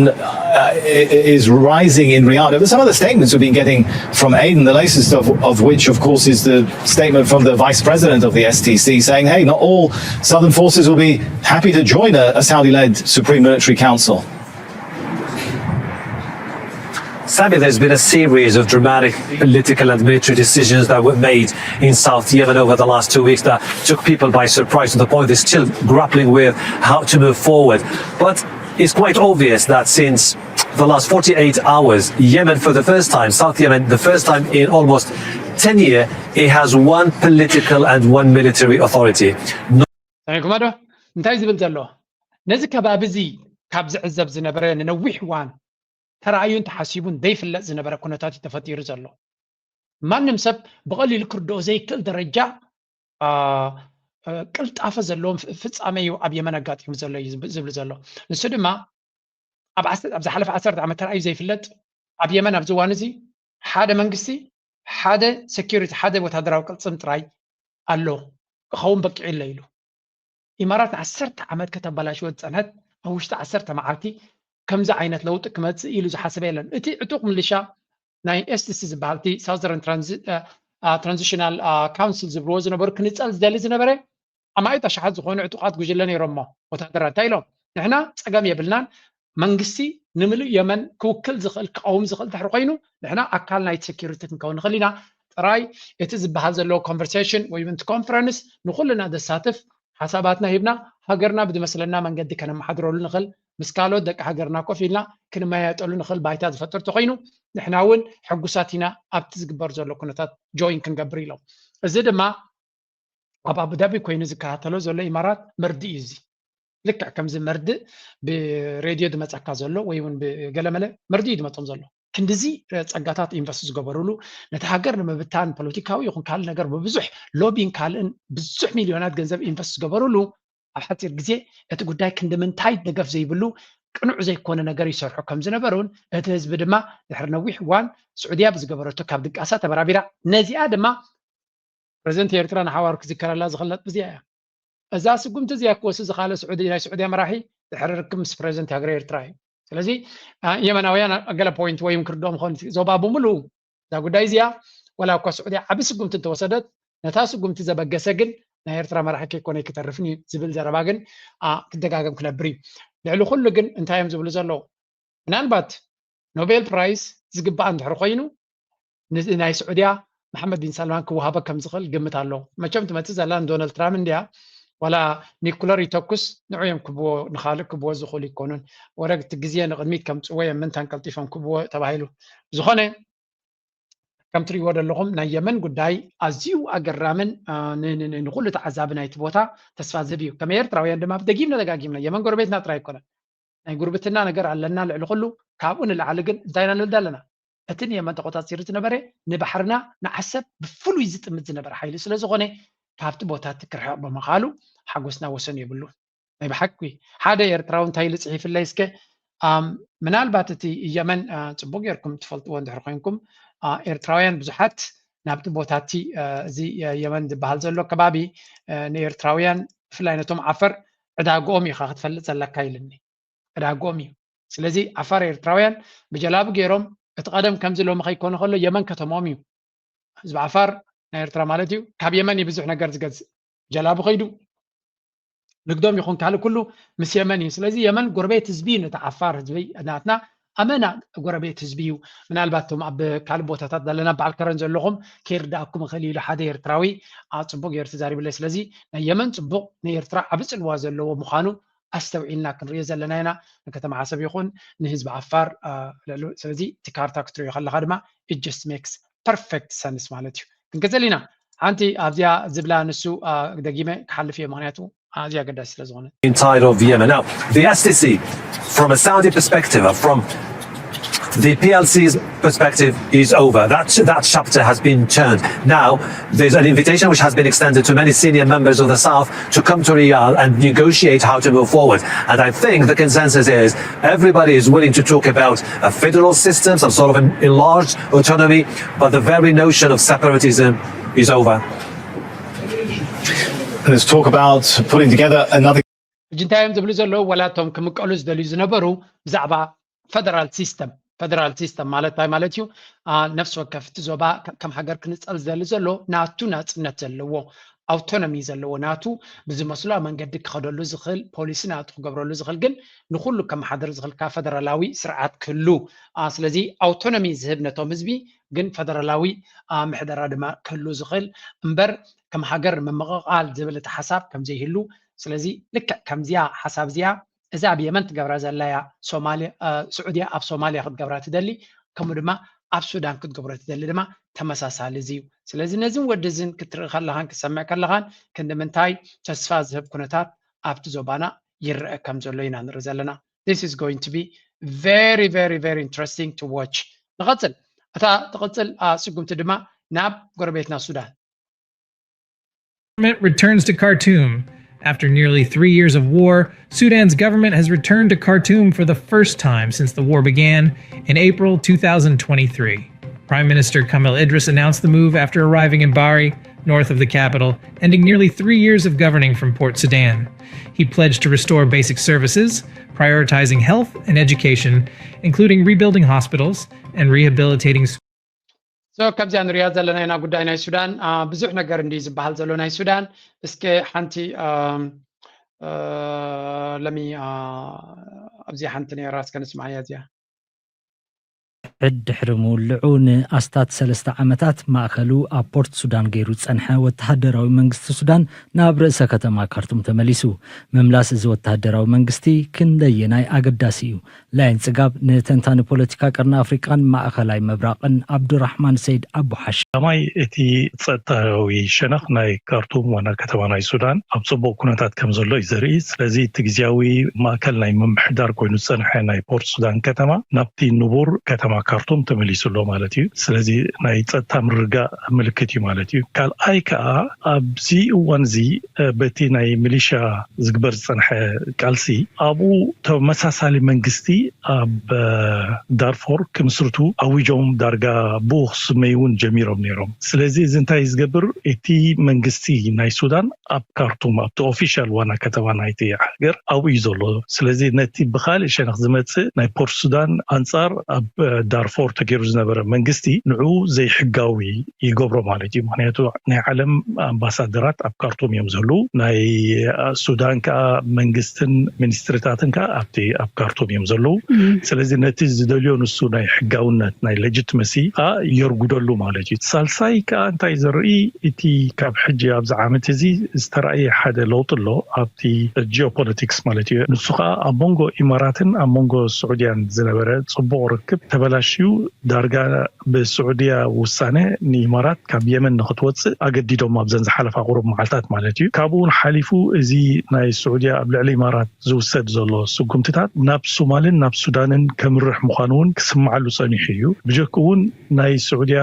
is rising in Riyadh over some of the statements we've been getting from Aden, the latest of which of course is the statement from the vice president of the STC saying hey, not all southern forces will be happy to join a Saudi-led Supreme Military Council. Sami, there's been a series of dramatic political and military decisions that were made in South Yemen over the last 2 weeks that took people by surprise to the point they're still grappling with how to move forward. But it's quite obvious that since the last 48 hours, Yemen for the first time, South Yemen, the first time in almost 10 years, it has one political and one military authority. ነዚ ከባቢ እዚ ካብ ዝዕዘብ ዝነበረ ንነዊሕ እዋን ተራእዩን ተሓሲቡን ዘይፍለጥ ዝነበረ ኩነታት ተፈጢሩ ዘሎ ማንም ሰብ ብቐሊሉ ክርድኦ ዘይክእል ደረጃ ቅልጣፈ ዘለዎም ፍጻመ እዩ ኣብ የመን ኣጋጢሙ ዘሎ ዝብል ዘሎ ንሱ ድማ ኣብ ዝሓለፈ 10 ዓመት ተራእዩ ዘይፍለጥ ኣብ የመን ኣብ ዝዋን እዚ ሓደ መንግስቲ ሓደ ሴኩሪቲ ሓደ ወታደራዊ ቅልፅም ጥራይ ኣሎ ክኸውን በቂዑ ኢለ ኢሉ ኢማራት 10 ዓመት ከተበላሽወ ፀንሐት ኣብ ውሽጢ 10 መዓልቲ ከምዚ ዓይነት ለውጢ ክመፅእ ኢሉ ዝሓሰበ የለን እቲ ዕጡቕ ምልሻ ናይ ኤስቲሲ ዝበሃልቲ ሳውዘርን ትራንዚሽናል ካውንስል ዝብልዎ ዝነበሩ ክንፀል ዝደሊ ዝነበረ ኣማይት ኣሽሓት ዝኾኑ ዕጡቓት ጉጅለ ነይሮሞ ወታደራት እንታይ ኢሎም ንሕና ፀገም የብልናን መንግስቲ ንምሉእ የመን ክውክል ዝኽእል ክቃወም ዝኽእል ድሕሪ ኮይኑ ንሕና ኣካል ናይ ሴኩሪቲ ክንከውን ንኽእል ኢና ጥራይ እቲ ዝበሃል ዘለዎ ኮንቨርሴሽን ወይ እውን ኮንፈረንስ ንኩልና ዘሳትፍ ሓሳባትና ሂብና ሃገርና ብዝመስለና መንገዲ ከነመሓድረሉ ንኽእል ምስ ካልኦት ደቂ ሃገርና ኮፍ ኢልና ክንመያየጠሉ ንኽእል ባይታ ዝፈጥር ተኮይኑ ንሕና እውን ሕጉሳት ኢና ኣብቲ ዝግበር ዘሎ ኩነታት ጆይን ክንገብር ኢሎም እዚ ድማ ኣብ ኣቡዳቢ ኮይኑ ዝከታተሎ ዘሎ ኢማራት መርድእ እዩ እዚ ልክዕ ከምዚ መርድእ ብሬድዮ ድመፀካ ዘሎ ወይ እውን ብገለመለ መርድእ እዩ ድመፆም ዘሎ ክንድዚ ፀጋታት ኢንቨስት ዝገበሩሉ ነቲ ሃገር ንምብታን ፖለቲካዊ ይኹን ካልእ ነገር ብብዙሕ ሎቢን ካልእን ብዙሕ ሚልዮናት ገንዘብ ኢንቨስት ዝገበሩሉ ኣብ ሓፂር ግዜ እቲ ጉዳይ ክንዲ ምንታይ ደገፍ ዘይብሉ ቅኑዕ ዘይኮነ ነገር ይሰርሑ ከም ዝነበሩን እቲ ህዝቢ ድማ ድሕሪ ነዊሕ እዋን ስዑድያ ብዝገበረቶ ካብ ድቃሳ ተበራቢራ ነዚኣ ድማ ፕረዚደንት ኤርትራ ንሓዋሩ ክዝከረላ ዝኽእለት ብዚኣ እያ إذا سقمت زي أكوس إذا خالص سعودية مراحي تحرركم مس بريزنت هاجري إرتراي سلزي يمناويان أقل بوينت ويم كردوم خون زوبابو ملو دا قداي زيا ولا أكو سعودية عبي سقمت توسدت نتا سقمت إذا بقى سجن نهيرترا مراحي كيكوني كتعرفني زبل زرباجن كدقاقم كنبري لعلو خلو جن انتايم زبل زلو نالبات نوبل برايس زقبا عند حرقينو ناي سعودية محمد بن سلمان كوهابا كم زغل قمت الله ما كمت ما تزالان دونالد ترامب انديا ولا نيكولاري توكس نعيم كبو نخالق كبو زخول يكونون ورق تجزيان قدميت كم تسوي من تنقلتيفهم كبو تبعيلو زخونه كم تري ورد لهم نيمن قداي أزيو أجرامن نقول تعذابنا يتبوتا تسفى زبيو كم يرتراوي عندما بدقيمنا دقاقيمنا يمن قربتنا تراي كنا قربتنا نقر على العلقلو كابون العلقن زينا ندلنا أتني يمن تقطع سيرتنا بري نبحرنا نحسب بفلو يزت متزنا بر حيل سلازغوني كابت بوتا تكرح بمقالو حقوسنا وسن يبلو ما بحكي هذا يرتراون تايل صحيف الله يسكي منال باتتي يمن تبوق يركم تفلتوا عند حرقينكم إيرتراويان بزحات نابت بوتاتي زي يمن دبهال زلو كبابي نيرتراويان فلاينتهم عفر عدا قومي خاخد فلت زلك كايلني عدا قومي سلازي عفر إيرتراويان بجلاب غيرهم اتقدم كم زلو مخي يكون خلو يمن كتماميو زب عفر نيرترا مالتيو كاب يمن يبزح نقرز قرز جلاب خيدو نقدم يكون كالو كله مس يمني سلازي يمن قربيت زبين تعفر زبي ناتنا أمانة قربيت زبيو من الباتهم أب كالبوتا تدلنا بعالكرن زلهم كيرداكم خليل حدا يرتراوي أتصبق يرتزاري بالله سلازي يمن تصبق نيرترا عبس الوازل لو مخانو أستوعينا كنريز لنا هنا نكتم عصب يكون نهز بعفار سلازي تكارتا كتري خلى خدمة it just makes perfect sense مالتي كنكزلينا أنتي أبزيا زبلا نسو دقيمة كحل فيه مغنياتو أبزيا قداس لزغونة inside of Yemen. Now, the STC, from a Saudi perspective, from the PLC's perspective, is over. That chapter has been turned. Now, there's an invitation which has been extended to many senior members of the South to come to Riyadh and negotiate how to move forward. And I think the consensus is everybody is willing to talk about a federal system, some sort of an enlarged autonomy, but the very notion of separatism is over. Let's talk about putting together another. جنتايم زبلو زلو ولا توم كمقلوز دلو زنبرو بزعبا فدرال سيستم مالتاي مالتيو نفس وكفت زوبا كم حجر كنصل زلو ناتو نات زلو autonomy زلو ناتو بزي مسلا من قد كخدلو زخل بوليس ناتو قبرلو زخل جن نخلو كم حدر زخل كفدرالاوي سرعات كلو سلازي autonomy زهبنتو مزبي جن فدرالاوي محدر دما كلو زخل امبر كم حجر من مقال زبلة حساب كم زي هلو سلازي لك كم زيا حساب زيا إذا بيمن تجبر زلايا سوماليا سعودية أب سوماليا خد جبرات دلي كم دما أب السودان خد جبرات دلي دما تمساس على زيو سلازي نزين ودزين كتر خلهان كسمع كلهان كند من تاي تسفاز هب كنتات أب تزوبانا ير كم زلينا نرزلنا. This is going to be very very very interesting to watch. نقتل أتا تقتل سقوم تدما ناب قربيتنا السودان. Returns to Khartoum. After nearly 3 years of war, Sudan's government has returned to Khartoum for the first time since the war began in April 2023. Prime Minister Kamel Idris announced the move after arriving in Bari, north of the capital, ending nearly 3 years of governing from Port Sudan. He pledged to restore basic services, prioritizing health and education, including rebuilding hospitals and rehabilitating So كابزان رياض زلنا هنا قدام ناي السودان بزحنا قرنديز بحال زلنا ناي السودان اسكي حنتي لمي أبزي حنتني راس كان اسمع يا زيا ድሕሪ ምውልዑ ንኣስታት 3 ዓመታት ማእከሉ ኣብ ፖርት ሱዳን ገይሩ ጸንሐ ወተሃደራዊ መንግስቲ ሱዳን ናብ ርእሰ ከተማ ካርቱም ተመሊሱ መምላስ እዚ ወተሃደራዊ መንግስቲ ክንደየናይ ኣገዳሲ እዩ ላይን ጽጋብ ንተንታኒ ፖለቲካ ቀርኒ ኣፍሪቃን ማእከላይ መብራቕን ዓብዱራህማን ሰይድ አቡሓሽ ማይ እቲ ጸጥታዊ ሸነኽ ናይ ካርቱም ዋና ከተማ ናይ ሱዳን ኣብ ጽቡቕ ኩነታት ከም ዘሎ እዩ ዘርኢ ስለዚ እቲ ግዝያዊ ማእከል ናይ ምምሕዳር ኮይኑ ጸንሐ ናይ ፖርት ሱዳን ከተማ ናብቲ ንቡር ከተማ ከተማ ካርቱም ተመሊሱሎ ማለት እዩ ስለዚ ናይ ጸጥታ ምርጋእ ምልክት እዩ ማለት እዩ ካልኣይ ከዓ ኣብዚ እዋን እዚ በቲ ናይ ሚሊሻ ዝግበር ዝጸንሐ ቃልሲ ኣብኡ ተመሳሳሊ መንግስቲ ኣብ ዳርፎር ክምስርቱ ኣዊጆም ዳርጋ ብክስመይውን ጀሚሮም ነይሮም ስለዚ እዚ እንታይ ዝገብር እቲ መንግስቲ ናይ ሱዳን ኣብ ካርቱም ኣብቲ ኦፊሻል ዋና ከተማ ናይቲ ሃገር ኣብኡ እዩ ዘሎ ስለዚ ነቲ ብኻልእ ሸነኽ ዝመጽእ ናይ ፖርት ሱዳን አንጻር ኣብ ዳርፎር ተገይሩ ዝነበረ መንግስቲ ንዑ ዘይሕጋዊ ይገብሮ ማለት እዩ ምክንያቱ ናይ ዓለም ኣምባሳደራት ኣብ ካርቱም እዮም ዘለዉ ናይ ሱዳን ከዓ መንግስትን ሚኒስትሪታትን ከዓ ኣብ ካርቱም እዮም ዘለዉ ስለዚ ነቲ ዝደልዮ ንሱ ናይ ሕጋውነት ናይ ሌጂቲመሲ የርጉደሉ ማለት እዩ ሳልሳይ ከዓ እንታይ ዘርኢ እቲ ካብ ሕጂ ኣብዚ ዓመት እዚ ዝተረኣየ ሓደ ለውጢ ኣሎ ኣብቲ ጂኦፖለቲክስ ማለት እዩ ንሱ ከዓ ኣብ መንጎ ኢማራትን ኣብ መንጎ ስዑድያን ዝነበረ ጽቡቕ ርክብ ተበላሽዩ ዳርጋ ብስዑድያ ውሳነ ንኢማራት ካብ የመን ንኽትወፅእ ኣገዲዶም ኣብ ዘን ዝሓለፈ ቁሩብ መዓልታት ማለት እዩ ካብኡውን ሓሊፉ እዚ ናይ ስዑድያ ኣብ ልዕሊ ኢማራት ዝውሰድ ዘሎ ስጉምትታት ናብ ሶማልን ናብ ሱዳንን ከምርሕ ምዃኑ እውን ክስምዓሉ ጸኒሑ እዩ ብጀክ እውን ናይ ስዑድያ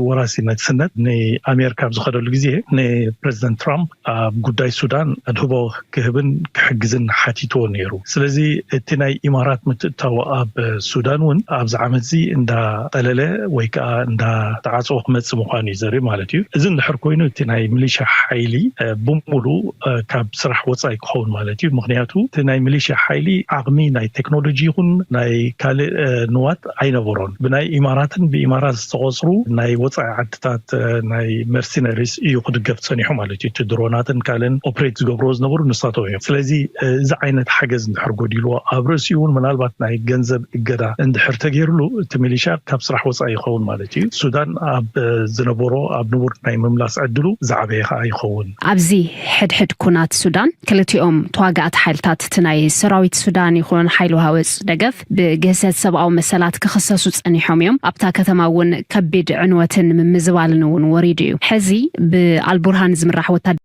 ወራሲነት ስነት ንኣሜሪካ ዝኸደሉ ግዜ ንፕሬዚደንት ትራምፕ ኣብ ጉዳይ ሱዳን ኣድህቦ ክህብን ክሕግዝን ሓቲትዎ ነይሩ ስለዚ እቲ ናይ ኢማራት ምትእታው ኣብ ሱዳን እውን ኣብዚ ዓመት እዚ እንዳጠለለ ወይ ከዓ እንዳተዓጽኦ ክመጽእ ምዃኑ እዩ ዘርኢ ማለት እዩ እዚ እንድሕር ኮይኑ እቲ ናይ ሚሊሻ ሓይሊ ብሙሉ ካብ ስራሕ ወጻኢ ክኸውን ማለት እዩ ምክንያቱ እቲ ናይ ሚሊሻ ሓይሊ ዓቕሚ ናይ ቴክኖሎጂ ይኹን ናይ ካልእ ንዋት ኣይነበሮን ብናይ ኢማራትን ብኢማራት ዝተቆጽሩ ናይ ወጻኢ ዓድታት ናይ መርሲነሪስ እዩ ክድገፍ ጸኒሑ ማለት እዩ እቲ ድሮናትን ካልእን ኦፕሬት ዝገብሮ ዝነበሩ ንሳቶም እዮም ስለዚ እዚ ዓይነት ሓገዝ እንድሕር ጎዲልዎ ኣብ ርእሲኡ እውን ምናልባት ናይ ገንዘብ እገዳ እንድሕር ተገይሩሉ እቲ ሚሊሻ ካብ ስራሕ ወጻኢ ይኸውን ማለት እዩ ሱዳን ኣብ ዝነበሮ ኣብ ንቡር ናይ ምምላስ ዕድሉ ዝዓበየ ከዓ ይኸውን ኣብዚ ሕድሕድ ኩናት ሱዳን ክልቲኦም ተዋጋእቲ ሓይልታት እቲ ናይ ሰራዊት ሱዳን ይኹን ሓይሊ ወሃወፅ ደገፍ ብግህሰት ሰብኣዊ መሰላት ክኽሰሱ ጸኒሖም እዮም ኣብታ ከተማ እውን ከቢድ ዕንወትን ምምዝባልን እውን ወሪዱ እዩ ሕዚ ብኣልቡርሃን ዝምራሕ ወታደር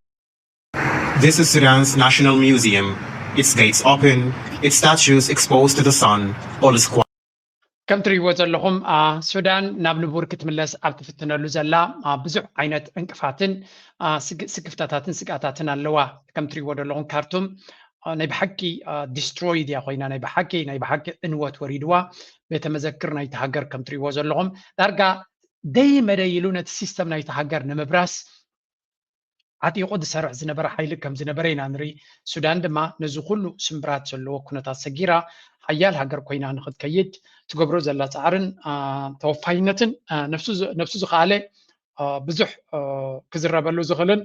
This is Sudan's National Museum. Its gates open, its statues exposed to the sun, all is quiet. ከም ትሪእዎ ዘለኹም ሱዳን ናብ ንቡር ክትምለስ ኣብ ትፍትነሉ ዘላ ብዙሕ ዓይነት እንቅፋትን ስክፍታታትን ስጋታትን ኣለዋ ከም ትሪእዎ ዘለኹም ካርቱም ናይ ብሓቂ ዲስትሮይድ እያ ኮይና ናይ ብሓቂ እንወት ወሪድዋ ቤተ መዘክር ናይቲ ሃገር ከም ትሪእዎ ዘለኹም ዳርጋ ደይ መደይሉ ነቲ ሲስተም ናይቲ ሃገር ንምብራስ ዓጢቑ ዝሰርሕ ዝነበረ ሓይሊ ከም ዝነበረ ኢና ንርኢ ሱዳን ድማ ነዚ ኩሉ ስምብራት ዘለዎ ኩነታት ሰጊራ ሓያል ሃገር ኮይና ንኽትከይድ ትገብሮ ዘላ ፃዕርን ተወፋይነትን ነፍሱ ዝኸኣለ ብዙሕ ክዝረበሉ ዝኽእልን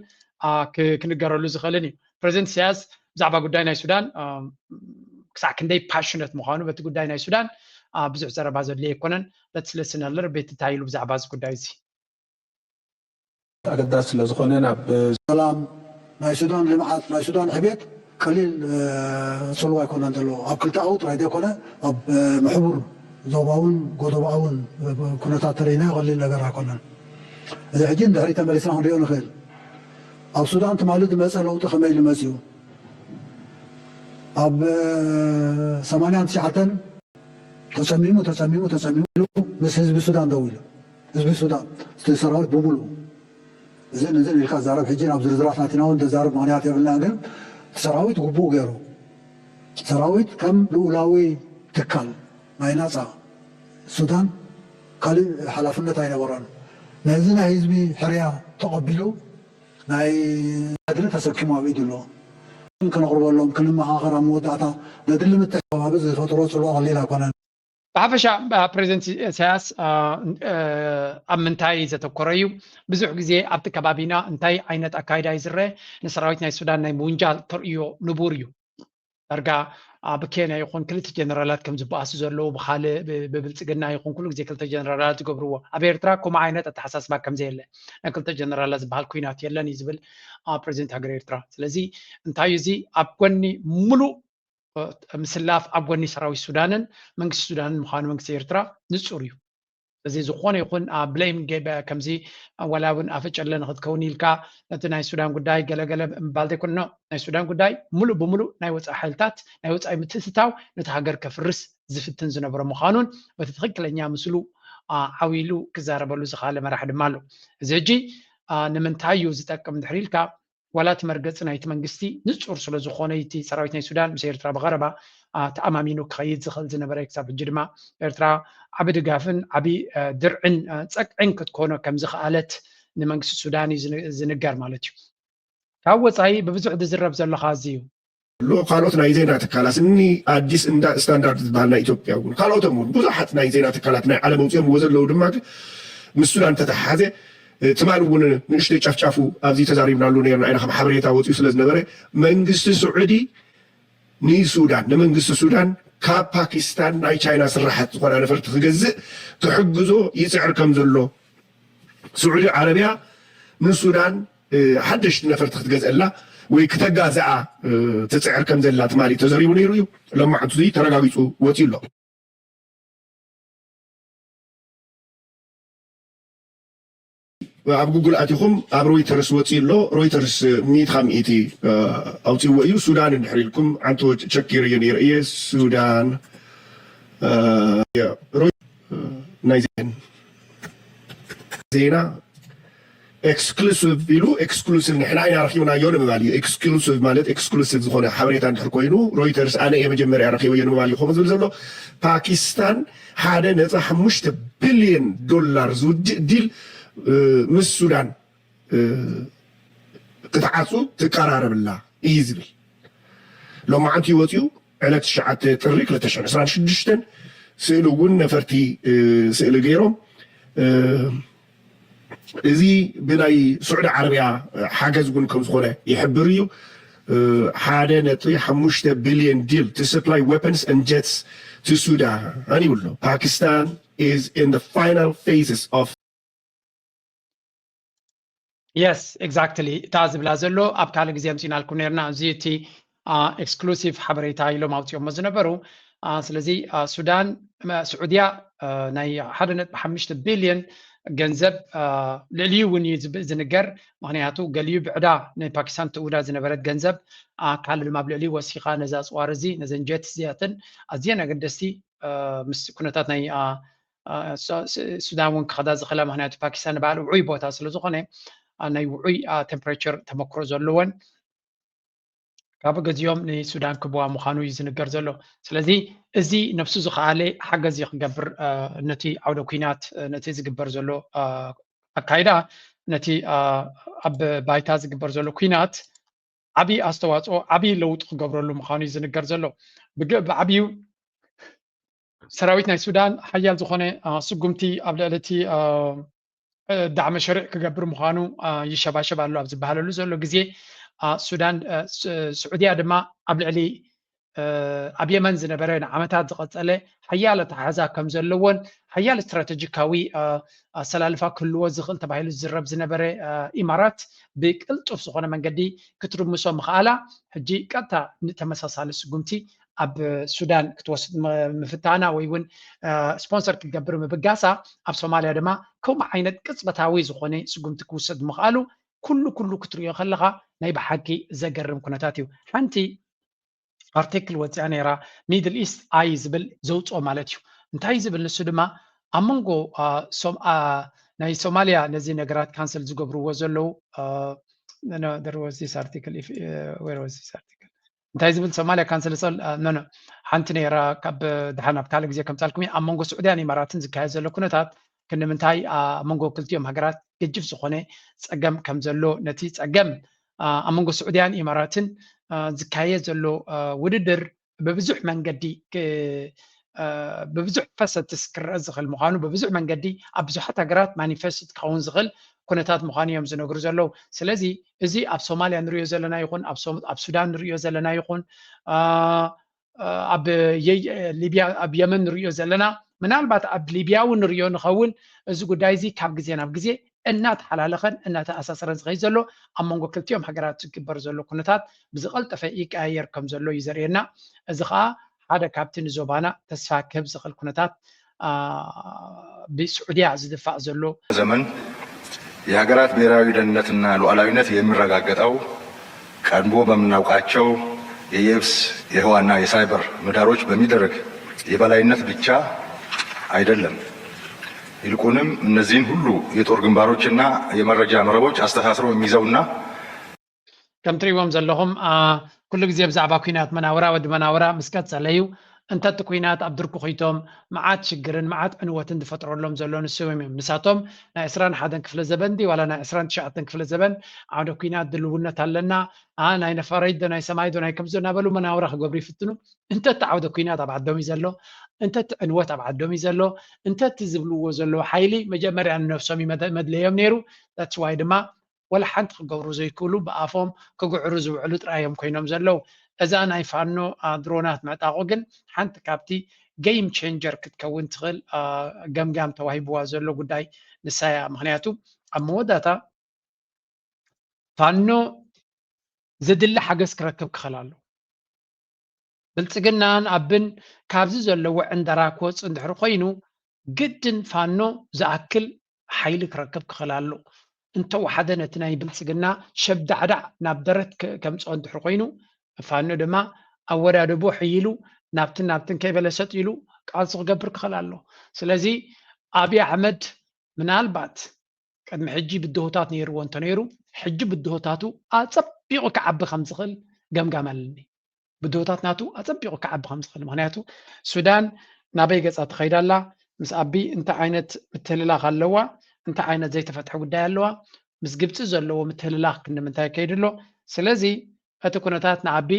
ክንገረሉ ዝኽእልን እዩ ፕሬዚደንት ኢሳያስ ብዛዕባ ጉዳይ ናይ ሱዳን ክሳዕ ክንደይ ፓሽነት ምዃኑ በቲ ጉዳይ ናይ ሱዳን ብዙሕ ዘረባ ዘድልየ ኣይኮነን ለትስለስነለር ቤት እንታይሉ ብዛዕባ እዚ ጉዳይ እዚ ኣገዳሲ ስለ ዝኾነ ናብ ሰላም ናይ ሱዳን ልምዓት ናይ ሱዳን ዕብየት ቀሊል ጽልዋ ኣይኮነን ዘሎ ኣብ ክልተ ኣውት ራይደ ኮነ ኣብ ምሕቡር ዞባውን ጎደባውን ኩነታት ተረይና ቀሊል ነገር ኣይኮነን እዚ ሕጂ እንድሕሪ ተመሊስና ክንሪኦ ንኽእል ኣብ ሱዳን ትማሊ ዝመፀ ለውጢ ከመይ ልመፅ እዩ ኣብ 89 ተጸሚሙ ምስ ህዝቢ ሱዳን ደው ኢሉ ህዝቢ ሱዳን ሰራዊት ብሙሉ እዘን ኢልካ ዛረብ ሕጂ ናብ ዝርዝራት ናትና እውን ተዛረብ ምክንያት የብልና ግን ሰራዊት ግቡእ ገይሩ ሰራዊት ከም ልኡላዊ ትካል ናይ ናፃ ሱዳን ካልእ ሓላፍነት ኣይነበሮን ነዚ ናይ ህዝቢ ሕርያ ተቐቢሉ ናይ ዕድሊ ተሰኪሙ ኣብ ኢዱ ኣሎ ክንቕርበሎም ክንመኻኸር ኣብ መወዳእታ ነድሊ ምትሕብባብ ዝፈጥሮ ፅልዋ ቀሊል ኣይኮነን ብሓፈሻ ፕሬዚደንት ኢሳያስ ኣብ ምንታይ ዘተኮረ እዩ ብዙሕ ግዜ ኣብቲ ከባቢና እንታይ ዓይነት ኣካይዳ እዩ ዝረአ ንሰራዊት ናይ ሱዳን ናይ ምውንጃል ተርእዮ ንቡር እዩ ዳርጋ ብኬንያ ይኹን ክልተ ጀነራላት ከም ዝበኣሱ ዘለዉ ብካልእ ብብልፅግና ይኹን ኩሉ ግዜ ክልተ ጀነራላት ዝገብርዎ ኣብ ኤርትራ ከምኡ ዓይነት ኣተሓሳስባ ከምዘየለ ናይ ክልተ ጀነራላት ዝበሃል ኩናት የለን እዩ ዝብል ፕሬዚደንት ሃገር ኤርትራ ስለዚ እንታይ እዚ ኣብ ጎኒ ሙሉእ ምስላፍ ኣብ ጎኒ ሰራዊት ሱዳንን መንግስቲ ሱዳንን ምዃኑ መንግስቲ ኤርትራ ንጹር እዩ زي زخون يكون بليم جيب كمزي ولا ون أفجر لنا خد كوني الكا نتنا السودان قداي جل بالده كنا السودان قداي ملو بملو نايوت أحلتات نايوت أي متستاو نتهاجر كفرس زفتن زنبر مخانون وتتخيل لنا مسلو عويلو كزاربلو زخالة ما راح دمالو زيجي نمنتايو زتاكم دحريلكا ولا تمرقصنا يتمنقستي نصور سلو زخونيتي سراويتنا السودان مسيرترا بغربا تأمامينو كخيد زخل زنبر يكسب الجرما إرترا عبد قافن عبي درعن تسقعن كتكونو كم زخالت نمنقس السوداني زنقار مالتيو كاوة صاي ببزع دزرب زلو خازيو لو قالوت نايزينا تكالاس اني اديس اندا ستاندارد بالنا ايثيوبيا يقول قالوتهم بزحت نايزينا تكالاتنا على موصيم وزلو دماك مسودان تتحازه تمالون نشتي ጫፍጫፉ ኣብዚ ተዛሪብናሉ ነርና አይና ከም ሓበሬታ ወፂኡ ስለ ዝነበረ መንግስቲ ስዑዲ ንሱዳን ንመንግስቲ ሱዳን ካብ ፓኪስታን ናይ ቻይና ስራሕት ዝኾነ ነፈርቲ ክገዝእ ክሕግዞ ይፅዕር ከም ዘሎ ስዑዲ ዓረብያ ንሱዳን ሓደሽቲ ነፈርቲ ክትገዝአላ ወይ ክተጋዝኣ ትፅዕር ከም ዘላ ትማሊ ተዘሪቡ ነይሩ እዩ ለማዓቱ ተረጋጊፁ ወፂኡ ኣሎ ኣብ ጉግል ኣቲኹም ኣብ ሮይተርስ ወፂሎ ሮይተርስ ሚትኻም ኢቲ ኣውፂዎ እዩ ሱዳን እንድሕሪልኩም ዓንቶ ቸኪር እየ ነይረ እየ ሱዳን ናይ ዜና ኤክስክሉሲቭ ኢሉ ኤክስክሉሲቭ ንሕና ኢና ረኪብናዮ ንምባል እዩ ኤክስክሉሲቭ ማለት ኤክስክሉሲቭ ዝኾነ ሓበሬታ እንድሕር ኮይኑ ሮይተርስ ኣነ እየ መጀመርያ ረኪበዮ ንምባል እዩ ከምኡ ዝብል ዘሎ ፓኪስታን 1.5 ቢልዮን ዶላር ዝውድእ ዲል ምስ ሱዳን ክትዓፁ ትቀራረብላ እዩ ዝብል ሎማዓንቲ ይወፅኡ ዕለት 9 ጥሪ 2026 ስእሊ እውን ነፈርቲ ስእሊ ገይሮም እዚ ብናይ ስዑዲ ዓረብያ ሓገዝ እውን ከም ዝኾነ ይሕብር እዩ 1.5 ቢልዮን ዲል to supply weapons and jets to Sudan ani ይብሎ Pakistan is in the final phases of Yes, exactly. تاز بلا زلو أب كالك زي أمسينا لكم نيرنا زيتي exclusive حبريتا يلو ماوتيوم مزنبرو سلزي السودان سعودية ناي حدنت بحمشت بليون جنزب لليو وني زنقر مغنياتو قليو بعدا ناي باكستان تقودا زنبرت جنزب كال المبلغ لي وسيقا نزاز وارزي نزنجت زياتن أزيانا قدستي كنتات ناي السودان ون خدا زخلا مغنياتو باكستان بعلو عوي بوتا سلزوخني ናይ ውዑይ ቴምፕሬቸር ተመክሮ ዘለዎን ካብ ገዚኦም ንሱዳን ክብዋ ምዃኑ እዩ ዝንገር ዘሎ ስለዚ እዚ ነፍሱ ዝኸኣለ ሓገዝ ክገብር ነቲ ዓውደ ኩናት ነቲ ዝግበር ዘሎ ኣካይዳ ነቲ ኣብ ባይታ ዝግበር ዘሎ ኩናት ዓብዪ ኣስተዋፅኦ ዓብዪ ለውጢ ክገብረሉ ምዃኑ እዩ ዝንገር ዘሎ ብዓብዪ ሰራዊት ናይ ሱዳን ሓያል ዝኾነ ስጉምቲ ኣብ ልዕሊ እቲ دعم شرع كجبر مخانو يشباشب على لعب زبالة لزول لجزء السودان السعودية دما قبل علي أبي منزل برين عمتها ضغط عليه حيالة حزا كم زلون حيال استراتيجيكاوي سلالفا كل وزغل تبع الزرب زنبرة إمارات بكل تفسخنا من قدي كترب مسوم خالة هجي كتا نتمسس على السجنتي أب السودان كتوسط مفتانا ويون سبونسر كجبر مبجاسة أب سوماليا دما كم عينت كسبة تعويض خوني سجنت كوسد مخالو كله كتريا خلقها نايب حكي زجر مكوناتيو حنتي article وتعني را ميدل إيست أيزبل زوج أو مالتيو نتايزبل السودما أمانغو ناي سوماليا نزي نجارات كانسل زوجبرو وزلو no there was this article if where was this article نتايزبل سوماليا كانسل صل no حنتني را كاب دحنا بتعلق زي كم تعلقمي أمانغو سعودية إمارات زكاة زلو كنتات كنا منتاي أمانغو كلتيوم هجرات كجيف سخونة أجمع كم زلو نتيجة أجمع أمانغو سعودية إمارات زكاية زلو وددر ببزح من قدي ببزح فسد تسكر زغل مخانو ببزح من قدي أبزح حتى قرات مانيفست كون زغل كونتات مخاني يوم زنو غرزلو سلازي إزي أب سوماليا نريو زلنا يكون أب سودان نريو زلنا يكون أب ليبيا أب يمن نريو زلنا من البعض أب ليبيا ونريو نخول زوجو دايزي كاب جزينا بجزي النات حلالخن النات أساس رز غيزلو أمانغو كلتيوم حجرات كبر زلو كونتات بزغل تفايق أير كم زلو يزرينا زخا هذا كابتن زوبانا تسفاك بزغل كونتات بسعودية زدفاع زلو زمن የሀገራት ብሔራዊ ደህንነትና ሉዓላዊነት የሚረጋገጠው ቀድሞ በምናውቃቸው የየብስ የህዋና የሳይበር ምህዳሮች በሚደረግ የበላይነት ብቻ አይደለም። ይልቁንም እነዚህን ሁሉ የጦር ግንባሮችና የመረጃ መረቦች አስተሳስሮ የሚይዘውና ከም ትሪቦም ዘለኹም ኩሉ ግዜ ብዛዕባ ኩናት መናወራ ወዲ መናወራ ምስከት ዘለዩ እንተት ኩናት ኣብ ድርኩ ኺቶም መዓት ሽግርን መዓት ዕንወትን ዝፈጥረሎም ዘሎ ንስዎም እዮም ንሳቶም ናይ 21 ክፍለ ዘበን ዲ ዋላ ናይ 29 ክፍለ ዘበን ዓውደ ኩናት ድልውነት ኣለና ናይ ነፈረይ ዶ ናይ ሰማይ ዶ ናይ ከምዞ እናበሉ መናወራ ክገብሩ ይፍትኑ እንተት ዓውደ ኩናት ኣብ ዓዶም እዩ ዘሎ እንተት ዕንወት ኣብ ዓዶም እዩ ዘሎ እንተት ዝብልዎ ዘሎ ሓይሊ መጀመርያ ንነፍሶም መድለዮም ነይሩ that's why ድማ ወላ ሓንቲ ክገብሩ ዘይክእሉ ብኣፎም ክጉዕሩ ዝውዕሉ ጥራዮም ኮይኖም ዘለው እዛ ናይ ፋኖ ድሮናት መጣቆ ግን ሓንቲ ካብቲ ጌም ቼንጀር ክትከውን ትኽእል ገምጋም ተዋሂብዋ ዘሎ ጉዳይ ንሳያ ምክንያቱ ኣብ መወዳእታ ፋኖ ዘድሊ ሓገዝ ክረክብ ክኽእል ኣሎ ብልፅግናን ኣብን ካብዚ ዘለዎ ዕንደራ ክወፅእ እንድሕር ኮይኑ ግድን ፋኖ ዝኣክል ሓይሊ ክረክብ ክኽእል ኣሎ እንተወሓደ ነቲ ናይ ብልፅግና ሸብዳዕዳዕ ናብ ደረት ከምፅኦ እንድሕር ኮይኑ ፋኖ ድማ ኣወዳድቦ ሕይሉ ናብትን ከይበለሰጥ ኢሉ ቃልሲ ክገብር ክኽእል ኣሎ ስለዚ ኣብይ ኣሕመድ ምናልባት ቅድሚ ሕጂ ብድሆታት ነይርዎ እንተ ነይሩ ሕጂ ብድሆታቱ ኣፀቢቑ ክዓቢ ከም ዝኽእል ገምጋም ኣለኒ ብድሆታት ናቱ ኣፀቢቑ ክዓቢ ከም ዝኽእል ምክንያቱ ሱዳን ናበይ ገፃ ትኸይዳ ኣላ ምስ ኣቢ እንታይ ዓይነት ምትህልላኽ ኣለዋ እንታይ ዓይነት ዘይተፈትሐ ጉዳይ ኣለዋ ምስ ግብፂ ዘለዎ ምትህልላኽ ክንምንታይ ከይድ ኣሎ ስለዚ እቲ ኩነታት ንዓቢ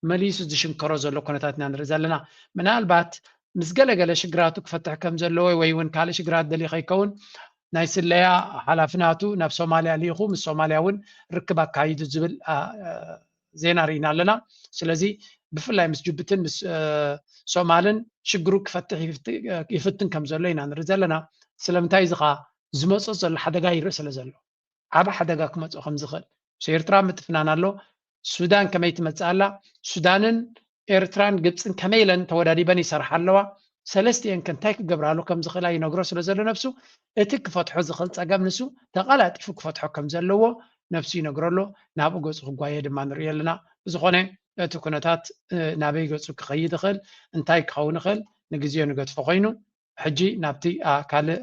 መሊሱ ዝሽንከሮ ዘሎ ኩነታት ኢና ንርኢ ዘለና ምናልባት ምስ ገለገለ ሽግራቱ ክፈትሕ ከም ዘለዎ ወይ እውን ካልእ ሽግራት ደሊኸ ይከውን ናይ ስለያ ሓላፍናቱ ናብ ሶማልያ ልኢኹ ምስ ሶማልያ እውን ርክብ ኣካይዱ ዝብል ዜና ርኢና ኣለና ስለዚ ብፍላይ ምስ ጅቡትን ምስ ሶማልን ሽግሩ ክፈትሕ ይፍትን ከም ዘሎ ኢና ንርኢ ዘለና ስለምንታይ እዚ ኸ ዝመፅእ ዘሎ ሓደጋ ይርኢ ስለ ዘሎ ዓብ ሓደጋ ክመፅእ ከም ዝኽእል ኤርትራ ምትፍናን ኣሎ ሱዳን ከመይ ትመፅእ ኣላ ሱዳንን ኤርትራን ግብፅን ከመይ ኢለን ተወዳዲበን ይሰርሓ ኣለዋ ሰለስቲአን ከንታይ ክገብራሉ ከም ዝኽእላ ይነግሮ ስለ ዘሎ ነፍሱ እቲ ክፈትሖ ዝኽእል ፀገም ንሱ ተቐላጢፉ ክፈትሖ ከም ዘለዎ ነፍሱ ይነግሮ ኣሎ ናብኡ ገፁ ክጓየ ድማ ንሪኢ ኣለና ብዝኾነ እቲ ኩነታት ናበይ ገፁ ክኸይድ ይኽእል እንታይ ክኸውን ይኽእል ንግዜኡ ንገድፎ ኮይኑ ሕጂ ናብቲ ካልእ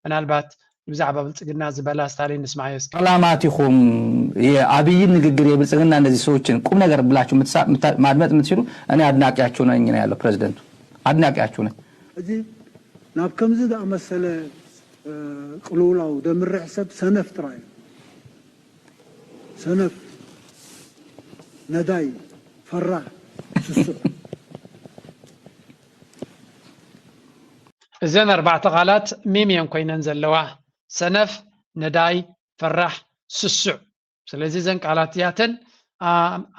ምናልባት ብዛዕባ ብልጽግና ዝበላ ስታሊን ንስማዕ እስኪ ሰላማቲኩም የአብይን ንግግር የብልጽግና እነዚህ ሰዎችን ቁም ነገር ብላችሁ ማድመጥ የምትችሉ እኔ አድናቂያችሁ ነኝ ነው ያለው ፕሬዝዳንቱ አድናቂያችሁ ነኝ እዚ ናብ ከምዚ ዝኣመሰለ ቅልውላው ደምርሕ ሰብ ሰነፍ ጥራይ ሰነፍ ነዳይ ፈራህ ስሱዕ እዘን ኣርባዕተ ቃላት ሚምየን ኮይነን ዘለዋ ሰነፍ ነዳይ ፈራህ ስሱዕ ስለዚ እዘን ቃላት እያተን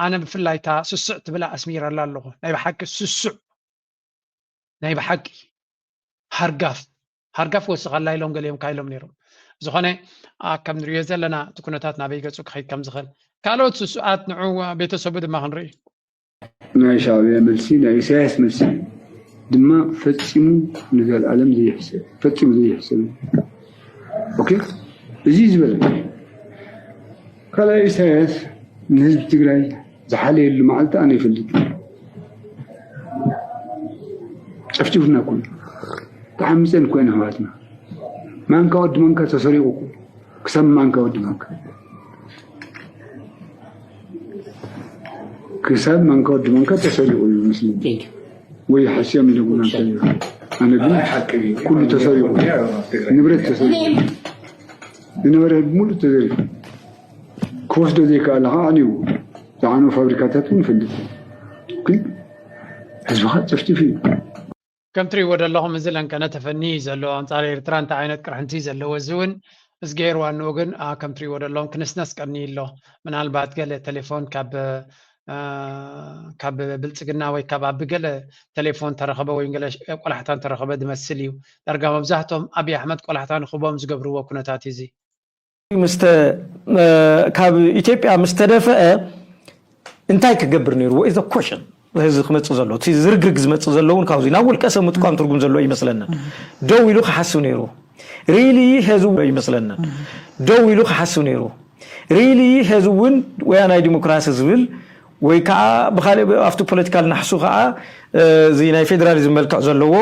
ኣነ ብፍላይ እታ ስሱዕ ትብላ ኣስሚረላ ኣለኹ ናይ ብሓቂ ስሱዕ ናይ ብሓቂ ሃርጋፍ ወስኻላ ኢሎም ገሊኦም ካኢሎም ነይሮም ዝኾነ ከም ንሪኦ ዘለና እቲ ኩነታት ናበይ ገፁ ክኸይድ ከም ዝኽእል ካልኦት ስሱዓት ንዑ ቤተሰቡ ድማ ክንርኢ ናይ ሻዕብያ መልሲ ናይ ኢሳያስ መልሲ ድማ ፈፂሙ ንዘለኣለም ዘይሕሰብ ፈፂሙ ዘይሕሰብ ኦኬ እዚ ዝበለ ካልኣይ ኢሳያስ ንህዝቢ ትግራይ ዝሓለየሉ መዓልቲ ኣነ ይፈልጥ ጨፍጭፍና ኩሉ ተሓሚፀን ኮይና ኣሕዋትና ማንካ ወዲ መንካ ተሰሪቑ ክሳብ ማንካ ወዲ መንካ ክሳብ ማንካ ወዲ መንካ ተሰሪቑ እዩ ምስሊ ወይ ሓስያም ይለጉና ኣነ ግን ኩሉ ተሰሪቑ ንብረት ተሰሪቑ ዝነበረ ሙሉእ ተዘሪፉ ክወስዶ ዘይከኣለ ከዓ ኣንዩ ዝዓነው ፋብሪካታት እውን ይፈልጥ ግን ህዝብኻ ጨፍጭፍ እዩ ከም ትሪእዎ ዘለኹም እዚ ለንከነ ተፈኒ ዘሎ ኣንፃር ኤርትራ እንታይ ዓይነት ቅርሕንቲ ዘለዎ እዚ እውን እዚ ገይርዋ ንኡ ግን ከም ትሪእዎ ዘለኹም ክንስነስ ቀኒ ኣሎ ምናልባት ገለ ቴሌፎን ካብ ብልፅግና ወይ ካብ ኣቢ ገለ ቴሌፎን ተረኸበ ወይ ገለ ቆላሕታን ተረኸበ ዝመስል እዩ ዳርጋ መብዛሕቶም ኣብይ ኣሕመድ ቆላሕታ ንኽቦም ዝገብርዎ ኩነታት እዚ ካብ ኢትዮጵያ ምስ ተደፍአ እንታይ ክገብር ነይሩ ኢዝ ኮሽን ህዝብ ክመጽእ ዘሎ እቲ ዝርግርግ ዝመጽእ ዘለውን ካብዚ ናብ ውልቀ ሰብ ምጥቋም ትርጉም ዘሎ ይመስለና ደው ኢሉ ክሓስብ ነይሩ ሪሊ ህዝብ ይመስለና ደው ኢሉ ክሓስብ ነይሩ ሪሊ ህዝብን ወያናይ ዲሞክራሲ ዝብል ወይ ከዓ ብኻልእ ኣብቲ ፖለቲካል ናሕሱ ከዓ እዚ ናይ ፌደራሊዝም መልክዕ ዘለዎ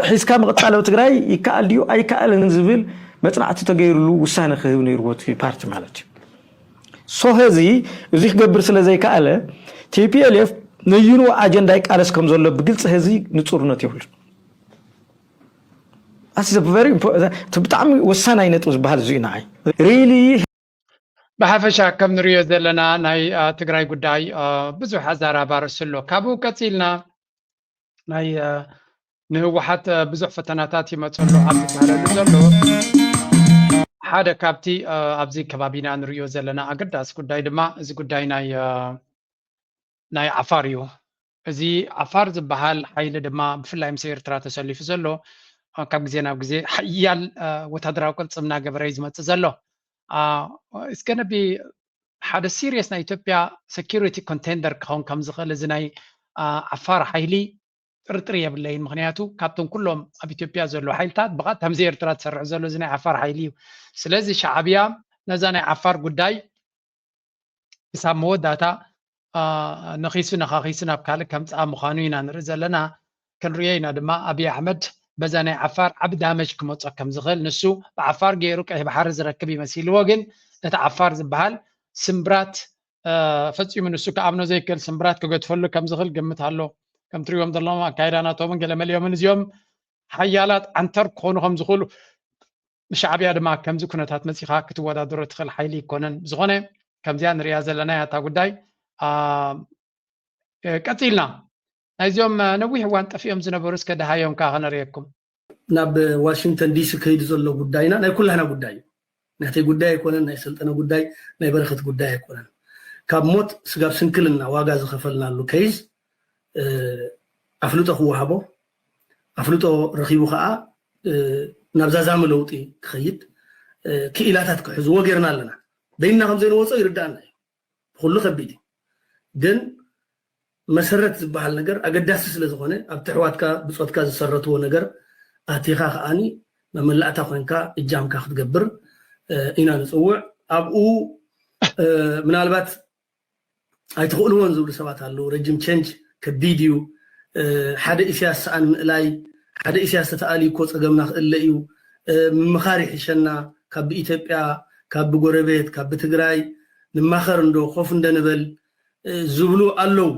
ሒዝካ ምቕጻል ኣብ ትግራይ ይከኣል ድዩ ኣይከኣልን ዝብል መጽናዕቲ ተገይሩሉ ውሳነ ክህብ ነይሩዎ እቲ ፓርቲ ማለት እዩ ሶ ህዚ እዚ ክገብር ስለ ዘይከኣለ TPLF ንዩኑ ኣጀንዳ ይቃለስ ከም ዘሎ ብግልጽ ህዚ ንጹርነት ይብሉ That's a very important ብጣዕሚ ወሳናይ ነጥብ ዝበሃል እዚ ናይ ሪሊ ብሓፈሻ ከም ንሪኦ ዘለና ናይ ትግራይ ጉዳይ ብዙሕ ኣዘራርባ ርእስሎ ካብኡ ቀፂልና ናይ ንህወሓት ብዙሕ ፈተናታት ይመፅሉ ኣብ ዝባሃለሉ ዘሎ ሓደ ካብቲ ኣብዚ ከባቢና ንሪኦ ዘለና ኣገዳሲ ጉዳይ ድማ እዚ ጉዳይ ናይ ዓፋር እዩ እዚ ዓፋር ዝበሃል ሓይሊ ድማ ብፍላይ ምስ ኤርትራ ተሰሊፉ ዘሎ ካብ ግዜ ናብ ግዜ ሓያል ወታደራዊ ቅልፅም እናገበረ እዩ ዝመፅእ ዘሎ it's going to be ሓደ ሲሪየስ ናይ ኢትዮጵያ ሴኪሪቲ ኮንቴንደር ክኸውን ከም ዝኽእል እዚ ናይ ዓፋር ሓይሊ ጥርጥር የብለይን ምክንያቱ ካብቶም ኩሎም ኣብ ኢትዮጵያ ዘሎ ሓይልታት ብቓት ከምዚ ኤርትራ ትሰርሕ ዘሎ እዚ ናይ ዓፋር ሓይሊ እዩ ስለዚ ሻዕብያ ነዛ ናይ ዓፋር ጉዳይ ክሳብ መወዳእታ ነኺሱ ነኻኺሱ ናብ ካልእ ከምፅኣ ምዃኑ ኢና ንርኢ ዘለና ክንሪኦ ኢና ድማ ኣብይ ኣሕመድ በዛ ናይ ዓፋር ዓብ ዳመጅ ክመፆ ከም ዝኽእል ንሱ ብዓፋር ገይሩ ቀይሕ ባሕሪ ዝረክብ ይመሲልዎ ግን እቲ ዓፋር ዝበሃል ስምብራት ፈፂሙ ንሱ ከኣምኖ ዘይክእል ስምብራት ክገድፈሉ ከም ዝኽእል ግምት ኣሎ ከም ትሪኦም ዘለኹም ኣካይዳ ናቶምን ገለ መሊኦምን እዚኦም ሓያላት ዓንተር ክኾኑ ከም ዝኽእሉ ሻዕብያ ድማ ከምዚ ኩነታት መፂኻ ክትወዳደሮ ትኽእል ሓይሊ ይኮነን ዝኾነ ከምዚያ ንሪኣ ዘለና እታ ጉዳይ ቀፂልና ናይዚኦም ነዊሕ እዋን ጠፊኦም ዝነበሩ እስከ ደሃዮም ከዓ ክነሪአኩም ናብ ዋሽንግተን ዲሲ ከይዱ ዘሎ ጉዳይና ናይ ኩላህና ጉዳይ እዩ ናተይ ጉዳይ ኣይኮነን ናይ ስልጠነ ጉዳይ ናይ በረኸት ጉዳይ ኣይኮነን ካብ ሞት ስጋብ ስንክልና ዋጋ ዝኸፈልናሉ ከይዝ ኣፍልጦ ክወሃቦ ኣፍልጦ ረኺቡ ከዓ ናብ ዛዛመ ለውጢ ክኸይድ ክኢላታት ክሕዝዎ ጌርና ኣለና በይንና ከምዘይንወፆ ይርዳእና እዩ ብኩሉ ከቢድ ግን መሰረት ዝበሃል ነገር ኣገዳሲ ስለ ዝኾነ ኣብ ትሕዋትካ ብፆትካ ዝሰረትዎ ነገር ኣቲኻ ከዓኒ መመላእታ ኮይንካ እጃምካ ክትገብር ኢና ንፅውዕ ኣብኡ ምናልባት ኣይትኽእልዎን ዝብሉ ሰባት ኣለዉ ረጅም ቼንጅ ከቢድ እዩ ሓደ ኢሳያስ ሰኣን ምእላይ ሓደ ኢሳያስ ተተኣሊኮ ፀገምና ክእለ እዩ ምምኻር ይሕሸና ካብ ብኢትዮጵያ ካብ ብጎረቤት ካብ ብትግራይ ንማኸር እንዶ ኮፍ እንደንበል ዝብሉ ኣለዉ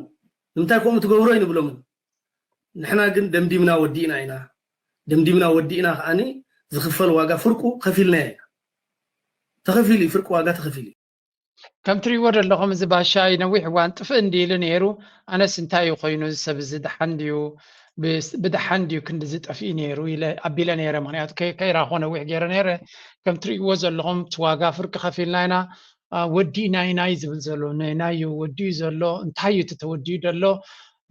ንምንታይ ከምኡ ትገብሮ ይንብሎም ንሕና ግን ደምዲምና ወዲእና ኢና ደምዲምና ወዲእና ከዓኒ ዝኽፈል ዋጋ ፍርቁ ከፊልና ኢና ተኸፊሉ ፍርቁ ዋጋ ተኸፊሉ ከም ትሪእዎ ዘለኹም እዚ ባሻይ ነዊሕ እዋን ጥፍእ እንዲኢሉ ነይሩ ኣነስ እንታይ እዩ ኮይኑ ሰብ እዚ ድሓን ድዩ ብድሓን ድዩ ክንዲ ዝጠፍኡ ነይሩ ኢለ ኣቢለ ነይረ ምክንያቱ ከይራኾ ነዊሕ ገይረ ነይረ ከም ትሪእዎ ዘለኹም እቲ ዋጋ ፍርቂ ከፊልና ኢና ወዲእና ኢና እዩ ዝብል ዘሎ ናዩ ወዲኡ ዘሎ እንታይ እዩ ተተወዲኡ ዘሎ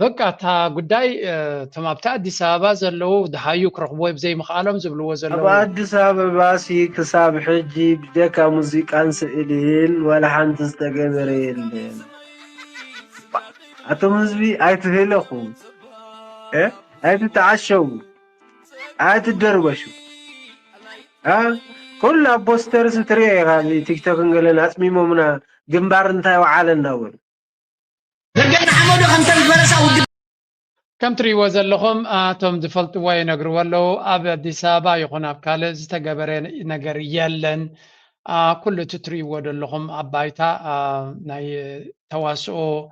በቃ እታ ጉዳይ እቶም ኣብቲ ኣዲስ ኣበባ ዘለው ድሃዩ ክረኽቦ ብዘይምኽኣሎም ዝብልዎ ዘለዉ ኣብ ኣዲስ ኣበባ ሲ ክሳብ ሕጂ ብደካ ሙዚቃን ስእልን ወላ ሓንቲ ዝተገበረ የለን ኣቶም ህዝቢ ኣይትህለኹም ኣይትተዓሸው ኣይትደርበሹ كل بوسترز تري غادي تيك توك نقولنا اسمي ممنا جنبار انتاي وعالن نور كم تري وزلهم اتم دفلت واي نغرو ولو اب اديس ابا يكون اب كاله زتغبر نغر يلن كل تتري ودلهم ابايتا ناي تواسو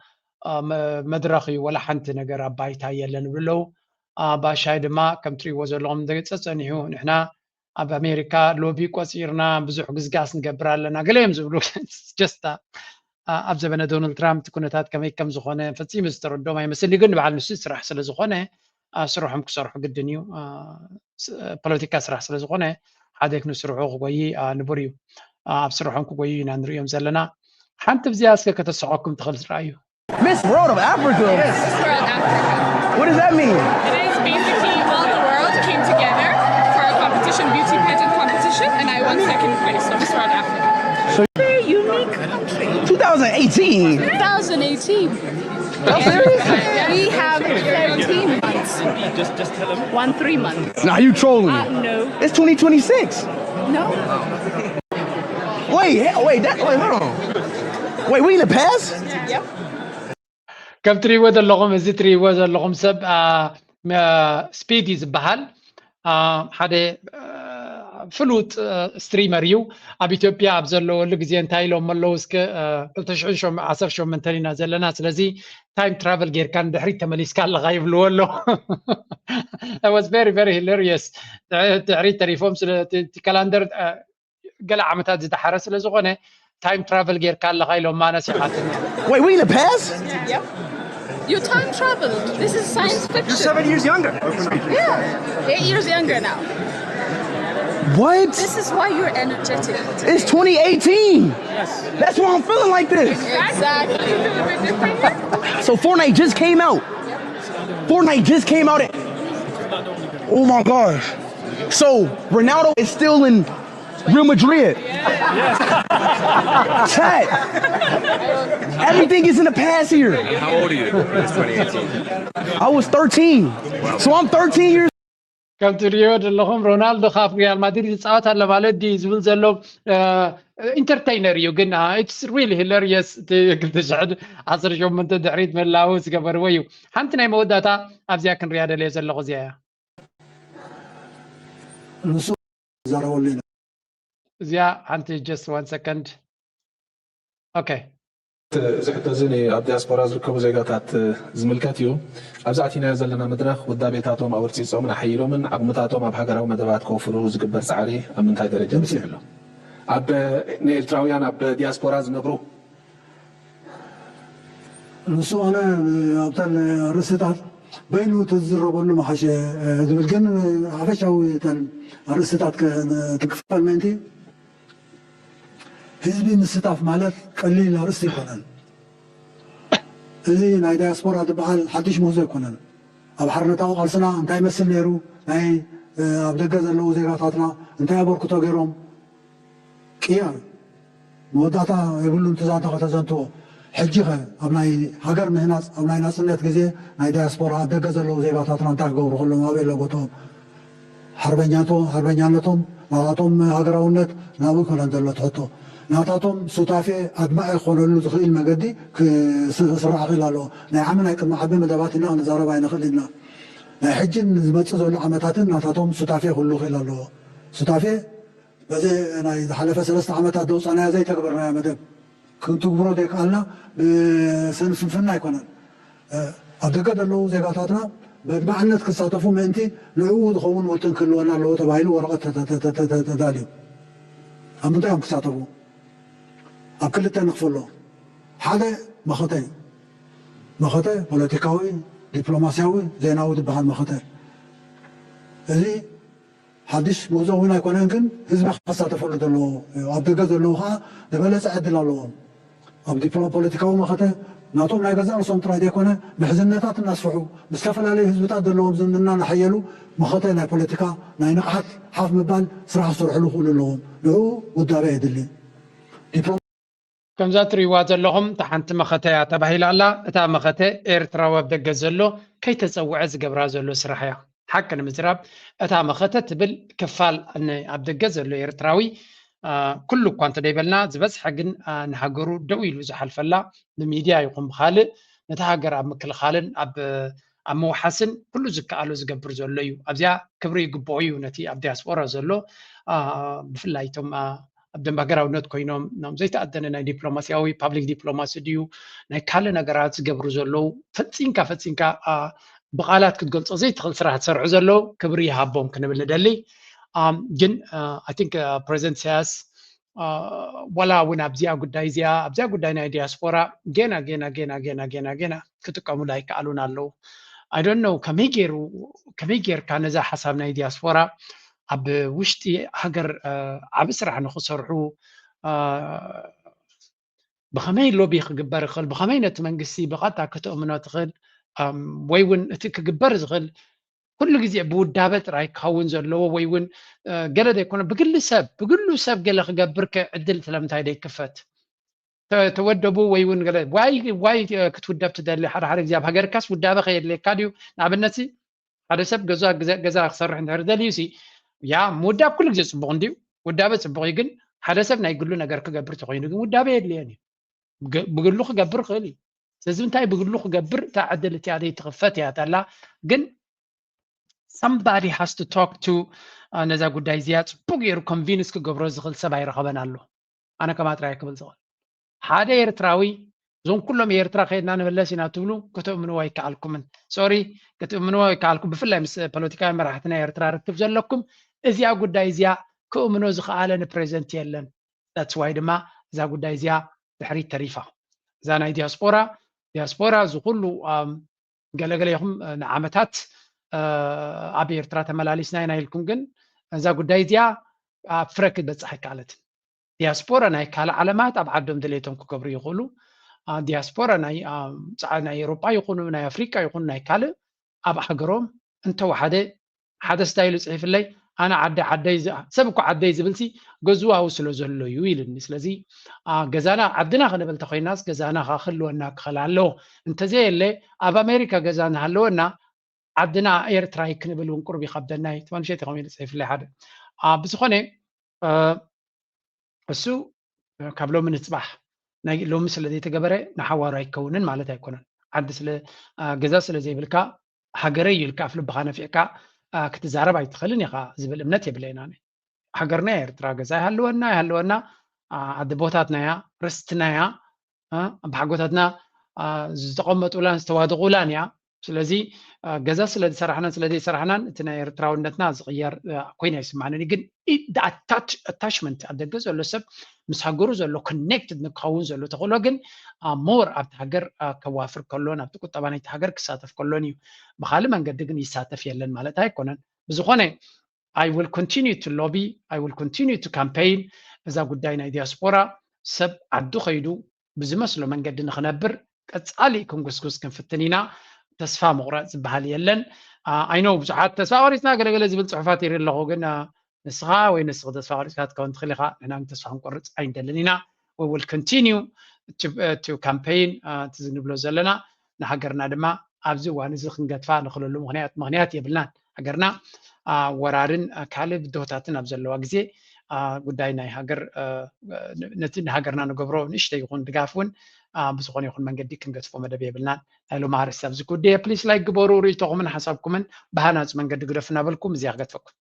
مدرخي ولا حنت نغر ابايتا يلن بلو باشاي دما كم تري وزلهم دغصصنيو نحنا ኣብ ኣሜሪካ ሎቢ ቆፂርና ብዙሕ ግዝጋስ ንገብር ኣለና ገለዮም ዝብሉ ጀስታ ኣብ ዘበነ ዶናልድ ትራምፕ ኩነታት ከመይ ከም ዝኾነ ፈፂሙ ዝተረድኦም ኣይመስል ግን በዓል ንሱ ስራሕ ስለ ዝኾነ ስርሖም ክሰርሑ ግድን እዩ ፖለቲካ ስራሕ ስለ ዝኾነ ሓደ ክንስርሑ ክጎይ ንቡር እዩ ኣብ ስርሖም ክጎዩ ኢና ንሪኦም ዘለና ሓንቲ ብዚኣ እስከ ከተስዖኩም ትኽእል ዝረኣዩ Miss World of Africa. Yes, Miss World Africa. What does that mean? It is basically all the world came together for a competition, beauty pageant competition, and I won second place. So Miss World Africa. So very unique country. 2018. 2018. Are you serious? We have 13 months. Just tell him. 3 months. Nah, you trolling me. No. It's 2026. No. Wait, hold on. Wait, we in the past? Yep. كم تريوا اللغم زي تريوا اللغم سب سبيدي زبحال حدا فلوت ستريمر يو اب ኢትዮጵያ ኣብ ዘለዎ ግዜ እንታይ ኢሎም ኣለዉ እስከ 2010 መንተሊና ዘለና ስለዚ ታይም ትራቨል ጌርካ ንድሕሪት ተመሊስካ ኣለኻ ይብልዎ ኣሎ it was very hilarious ድሕሪት ተሪፎም ስለቲ ካላንደር ገለ ዓመታት ዝደሓረ ስለ ዝኾነ ታይም ትራቨል ጌርካ ኣለኻ ኢሎም ማነስ ይሓትም Wait, we in the past? Yep. You time traveled. This is science fiction. You're 7 years younger. Yeah. 8 years younger now. What? This is why you're energetic. It's 2018. Yes. That's why I'm feeling like this. Exactly. You feel a bit different? So Fortnite just came out. Fortnite just came out. Oh my gosh. So Ronaldo is still in Real Madrid. Chat. Everything is in the past here. How old are you? It's 2018. I was 13. Wow. So I'm 13 years. كم تريود اللهم رونالدو خاف ريال مدريد يتصاوت على بالدي زبل زلو انترتينر يوغنا اتس ريلي هيلاريوس تشعد 10 يوم من تدعريد من لاوس قبر ويو حنتنا موداتا ابزيا كن رياده لي زلو زيا نسو زارولينا زيا انت just 1 second اوكي زحت زني ኣብ ዲያስፖራ ዝርከቡ ዜጋታት ዝምልከት እዩ ኣብዚ ኣቲና ዘለና መድረኽ ውዳቤታቶም ኣወርፂፆምን ኣሓይሎምን ዓቕምታቶም ኣብ ሃገራዊ መደባት ከወፍሩ ዝግበር ፃዕሪ ኣብ ምንታይ ደረጃ በፂሑ ኣሎ ኣብ ንኤርትራውያን ኣብ ዲያስፖራ ዝነብሩ ንሱ ኣነ ኣብተን ርስታት በይኑ ትዝረበሉ መሓሸ ዝብል ግን ሓፈሻዊ ተን ርስታት ትክፈልና እንቲ ህዝቢ ምስታፍ ማለት ቀሊል ርስቲ ይኮነን እዚ ናይ ዲያስፖራ ትበሃል ሓድሽ ምህዞ ይኮነን ኣብ ሓርነታዊ ቃልስና እንታይ መስል ነይሩ ናይ ኣብ ደገ ዘለዉ ዜጋታትና እንታይ ኣበርክቶ ገይሮም ቅያ መወዳእታ የብሉን ትዛንተ ከተዘንትዎ ሕጂ ኸ ኣብ ናይ ሃገር ምህናፅ ኣብ ናይ ናፅነት ግዜ ናይ ዲያስፖራ ኣብ ደገ ዘለዉ ዜጋታትና እንታይ ክገብሩ ከሎም ኣበይ ለቦቶም ሃርበኛነቶም ናታቶም ሃገራውነት ናብኡ ይኮነን ዘሎ ትሕቶ ናታቶም ሱታፌ ኣድማዕ ይኮነሉ ዝኽእል መገዲ ክስራሕ ክእል ኣለዎ ናይ ዓመ ናይ ቅድሚ ዓበ መደባት ኢና ክንዛረባ ይንኽእል ኢና ናይ ሕጂን ዝመፅእ ዘሎ ዓመታትን ናታቶም ሱታፌ ክህሉ ክእል ኣለዎ ሱታፌ በዚ ናይ ዝሓለፈ 3 ዓመታት ደውፃናዮ ዘይተግበርናዮ መደብ ክንትግብሮ ዘይከኣልና ብስንፍንፍና ኣይኮነን ኣብ ደገ ዘለዉ ዜጋታትና በድማዕነት ክሳተፉ ምእንቲ ንዕኡ ዝኸውን ወጥን ክህልወና ኣለዎ ተባሂሉ ወረቐት ተዳልዩ ኣብ ምንታይ እዮም ክሳተፉ ኣብ ክልተ ንኽፈሎ ሓደ መኸተ ፖለቲካዊ ዲፕሎማስያዊ ዜናዊ ዝበሃል መኸተ እዚ ሓድሽ ምውዞ እውን ኣይኮነን ግን ህዝቢ ክሳተፈሉ ዘለዎ ኣብ ደገ ዘለዉ ከዓ ዝበለፀ ዕድል ኣለዎም ኣብ ፖለቲካዊ መኸተ ናቶም ናይ ገዛ ርእሶም ጥራይ ዘይኮነ ምሕዝነታት እናስፍሑ ብዝተፈላለዩ ህዝብታት ዘለዎም ዝምድና እናሓየሉ መኸተ ናይ ፖለቲካ ናይ ንቕሓት ሓፍ ምባል ስራሕ ዝሰርሕሉ ክእሉ ኣለዎም ንዑ ውዳበ የድሊ ከምዛ ትሪእዋ ዘለኹም እታ ሓንቲ መኸተ እያ ተባሂላ ኣላ እታ መኸተ ኤርትራዊ ኣብ ደገ ዘሎ ከይተፀውዐ ዝገብራ ዘሎ ስራሕ እያ ሓቂ ንምዝራብ እታ መኸተ ትብል ክፋል ኣብ ደገ ዘሎ ኤርትራዊ ኩሉ እኳ እንተደይበልና ዝበፅሐ ግን ንሃገሩ ደው ኢሉ ዝሓልፈላ ብሚድያ ይኹን ብካልእ ነቲ ሃገር ኣብ ምክልኻልን ኣብ ምውሓስን ኩሉ ዝከኣሎ ዝገብር ዘሎ እዩ ኣብዚኣ ክብሪ ይግብኦ እዩ ነቲ ኣብ ዲያስፖራ ዘሎ ብፍላይ እቶም ኣብ ደንብ ሃገራውነት ኮይኖም ናም ዘይተኣደነ ናይ ዲፕሎማስያዊ ፓብሊክ ዲፕሎማሲ ድዩ ናይ ካልእ ነገራት ዝገብሩ ዘለዉ ፈፂንካ ብቃላት ክትገልፆ ዘይትኽእል ስራሕ ዝሰርሑ ዘለዉ ክብሪ ይሃቦም ክንብል ንደሊ ግን ኣይ ቲንክ ፕሬዚደንት ኢሳያስ ዋላ እውን ኣብዚኣ ጉዳይ ናይ ዲያስፖራ ገና ክጥቀሙሉ ኣይከኣሉን ኣለዉ ኣይ ዶንት ኖው ከመይ ጌርካ ነዛ ሓሳብ ናይ ዲያስፖራ ኣብ ውሽጢ ሃገር ዓብ ስራሕ ንክሰርሑ ብኸመይ ሎቢ ክግበር ይኽእል ብኸመይ ነቲ መንግስቲ ብቐጥታ ክትእምኖ ትኽእል ወይ እውን እቲ ክግበር ዝኽእል ኩሉ ግዜ ብውዳበ ጥራይ ክኸውን ዘለዎ ወይ እውን ገለ ዘይኮነ ብግሉ ሰብ ገለ ክገብር ዕድል ስለምንታይ ደይክፈት تودبوا ويون قال واي كتودب تدلي حدا حدا زياب هاجر كاس ودابه خير لك كاديو نابنتي هذا سب جزا خسرح ندير دليوسي يا موداب كل جزء صبغنديو ودابه صبغي ግን حدا سب ናይ ግሉ ነገር ክገብር ተኮይኑ ግን ውዳበ የድልየኒ ብግሉ ክገብር ክእል ስለዚህ እንታይ ብግሉ ክገብር ተዓደልቲ ያደይ ትኽፈት ያ ታላ ግን somebody has to talk to ነዛ ጉዳይ ዝያ ጽቡቅ የሩ ኮንቪንስ ክገብሮ ዝኽእል ሰብ ኣይረኸበን ኣሎ ኣነ ከማጥራይ ክብል ዝኽእል ሓደ ኤርትራዊ ዞም ኩሎም ኤርትራ ከይድና ንመለስ ኢና ትብሉ ክትእምንዎ ኣይከኣልኩምን ሶሪ ክትእምንዎ ኣይከኣልኩም ብፍላይ ምስ ፖለቲካዊ መራሕትና ኤርትራ ርክብ ዘለኩም እዚያ ጉዳይ እዚያ ክእምኖ ዝኽኣለን ፕሬዘንት የለን that's why ድማ እዛ ጉዳይ እዚያ ድሕሪት ተሪፋ እዛ ናይ ዲያስፖራ ዝኩሉ ገለገለ ይኹም ንዓመታት ኣብ ኤርትራ ተመላሊስና ኢና ኢልኩም ግን እዛ ጉዳይ እዚያ ኣብ ፍረ ክትበፅሕ ኣይከኣለትን ዲያስፖራ ናይ ካልእ ዓለማት ኣብ ዓዶም ድሌቶም ክገብሩ ይኽእሉ ዲያስፖራ ናይ ኤውሮጳ ይኹኑ ናይ ኣፍሪቃ ይኹኑ ናይ ካልእ ኣብ ሃገሮም እንተወሓደ ሓደ ስታይሉ ፅሒፍለይ ኣነ ዓደይ ሰብ እኮ ዓደይ ዝብልሲ ገዝዋው ስለ ዘሎ እዩ ኢልኒ ስለዚ ገዛና ዓድና ክንብል ተኮይናስ ገዛና ክህልወና ክኽእል ኣለዎ እንተዘየለ ኣብ ኣሜሪካ ገዛ ንሃለወና ዓድና ኤርትራ ክንብል እውን ቁርብ ይከብደና ተመልሸት ኢኹም ኢሉ ፅሒፍለይ ሓደ ብዝኾነ እሱ ካብ ሎሚ ንፅባሕ ናይ ሎሚ ስለ ዘይተገበረ ንሓዋሩ ኣይከውንን ማለት ኣይኮነን ዓዲ ስለ ገዛ ስለ ዘይብልካ ሃገረይ ኢልካ ኣብ ልብኻ ነፊዕካ ክትዛረብ ኣይትኽእልን ኢኻ ዝብል እምነት የብለና ሃገርና ኤርትራ ገዛ ይሃለወና ዓዲ ቦታትና እያ ርስትና እያ ብሓጎታትና ዝተቐመጡላን ዝተዋድቑላን እያ ስለዚ ገዛ ስለ ዝሰራሕናን ስለ ዘይሰራሕናን እቲ ናይ ኤርትራውነትና ዝቕየር ኮይና ይስማዓነኒ ግን ኣታችመንት ኣብ ደገ ዘሎ ሰብ ምስ ሃገሩ ዘሎ ኮኔክትድ ንክኸውን ዘሎ ተኽእሎ ግን ሞር ኣብቲ ሃገር ከዋፍር ከሎን ኣብቲ ቁጠባ ናይቲ ሃገር ክሳተፍ ከሎን እዩ ብካልእ መንገዲ ግን ይሳተፍ የለን ማለት ኣይኮነን ብዝኾነ I will continue to lobby I will continue to campaign እዛ ጉዳይ ናይ ዲያስፖራ ሰብ ዓዱ ኸይዱ ብዝመስሎ መንገዲ ንኽነብር ቀፃሊ ክንጉስጉስ ክንፍትን ኢና ተስፋ ምቑራፅ ዝበሃል የለን ኣይኖ ብዙሓት ተስፋ ቆሪፅና ገለገለ ዝብል ፅሑፋት ይርኢ ኣለኹ ግን ንስኻ ወይ ንስኽ ተስፋ ቆሪፅካ ክትከውን ትኽእል ኢኻ ንሕና ተስፋ ክንቆርፅ ኣይንደልን ኢና we will continue to campaign እቲ ዝንብሎ ዘለና ንሃገርና ድማ ኣብዚ እዋን እዚ ክንገድፋ ንኽእለሉ ምክንያት የብልናን ሃገርና ወራርን ካልእ ብድሆታትን ኣብ ዘለዋ ግዜ ጉዳይ ናይ ሃገር ነቲ ንሃገርና ንገብሮ ንእሽተይ ይኹን ድጋፍ እውን ብዝኾነ ይኹን መንገዲ ክንገድፎ መደብ የብልናን ናይ ሎማ ርእሲ ኣብዚ ጉዳይ ፕሊስ ላይክ ግበሩ ርእይቶኹምን ሓሳብኩምን ብሃናፅ መንገዲ ግደፍ እናበልኩም እዚኣ ክገድፈኩም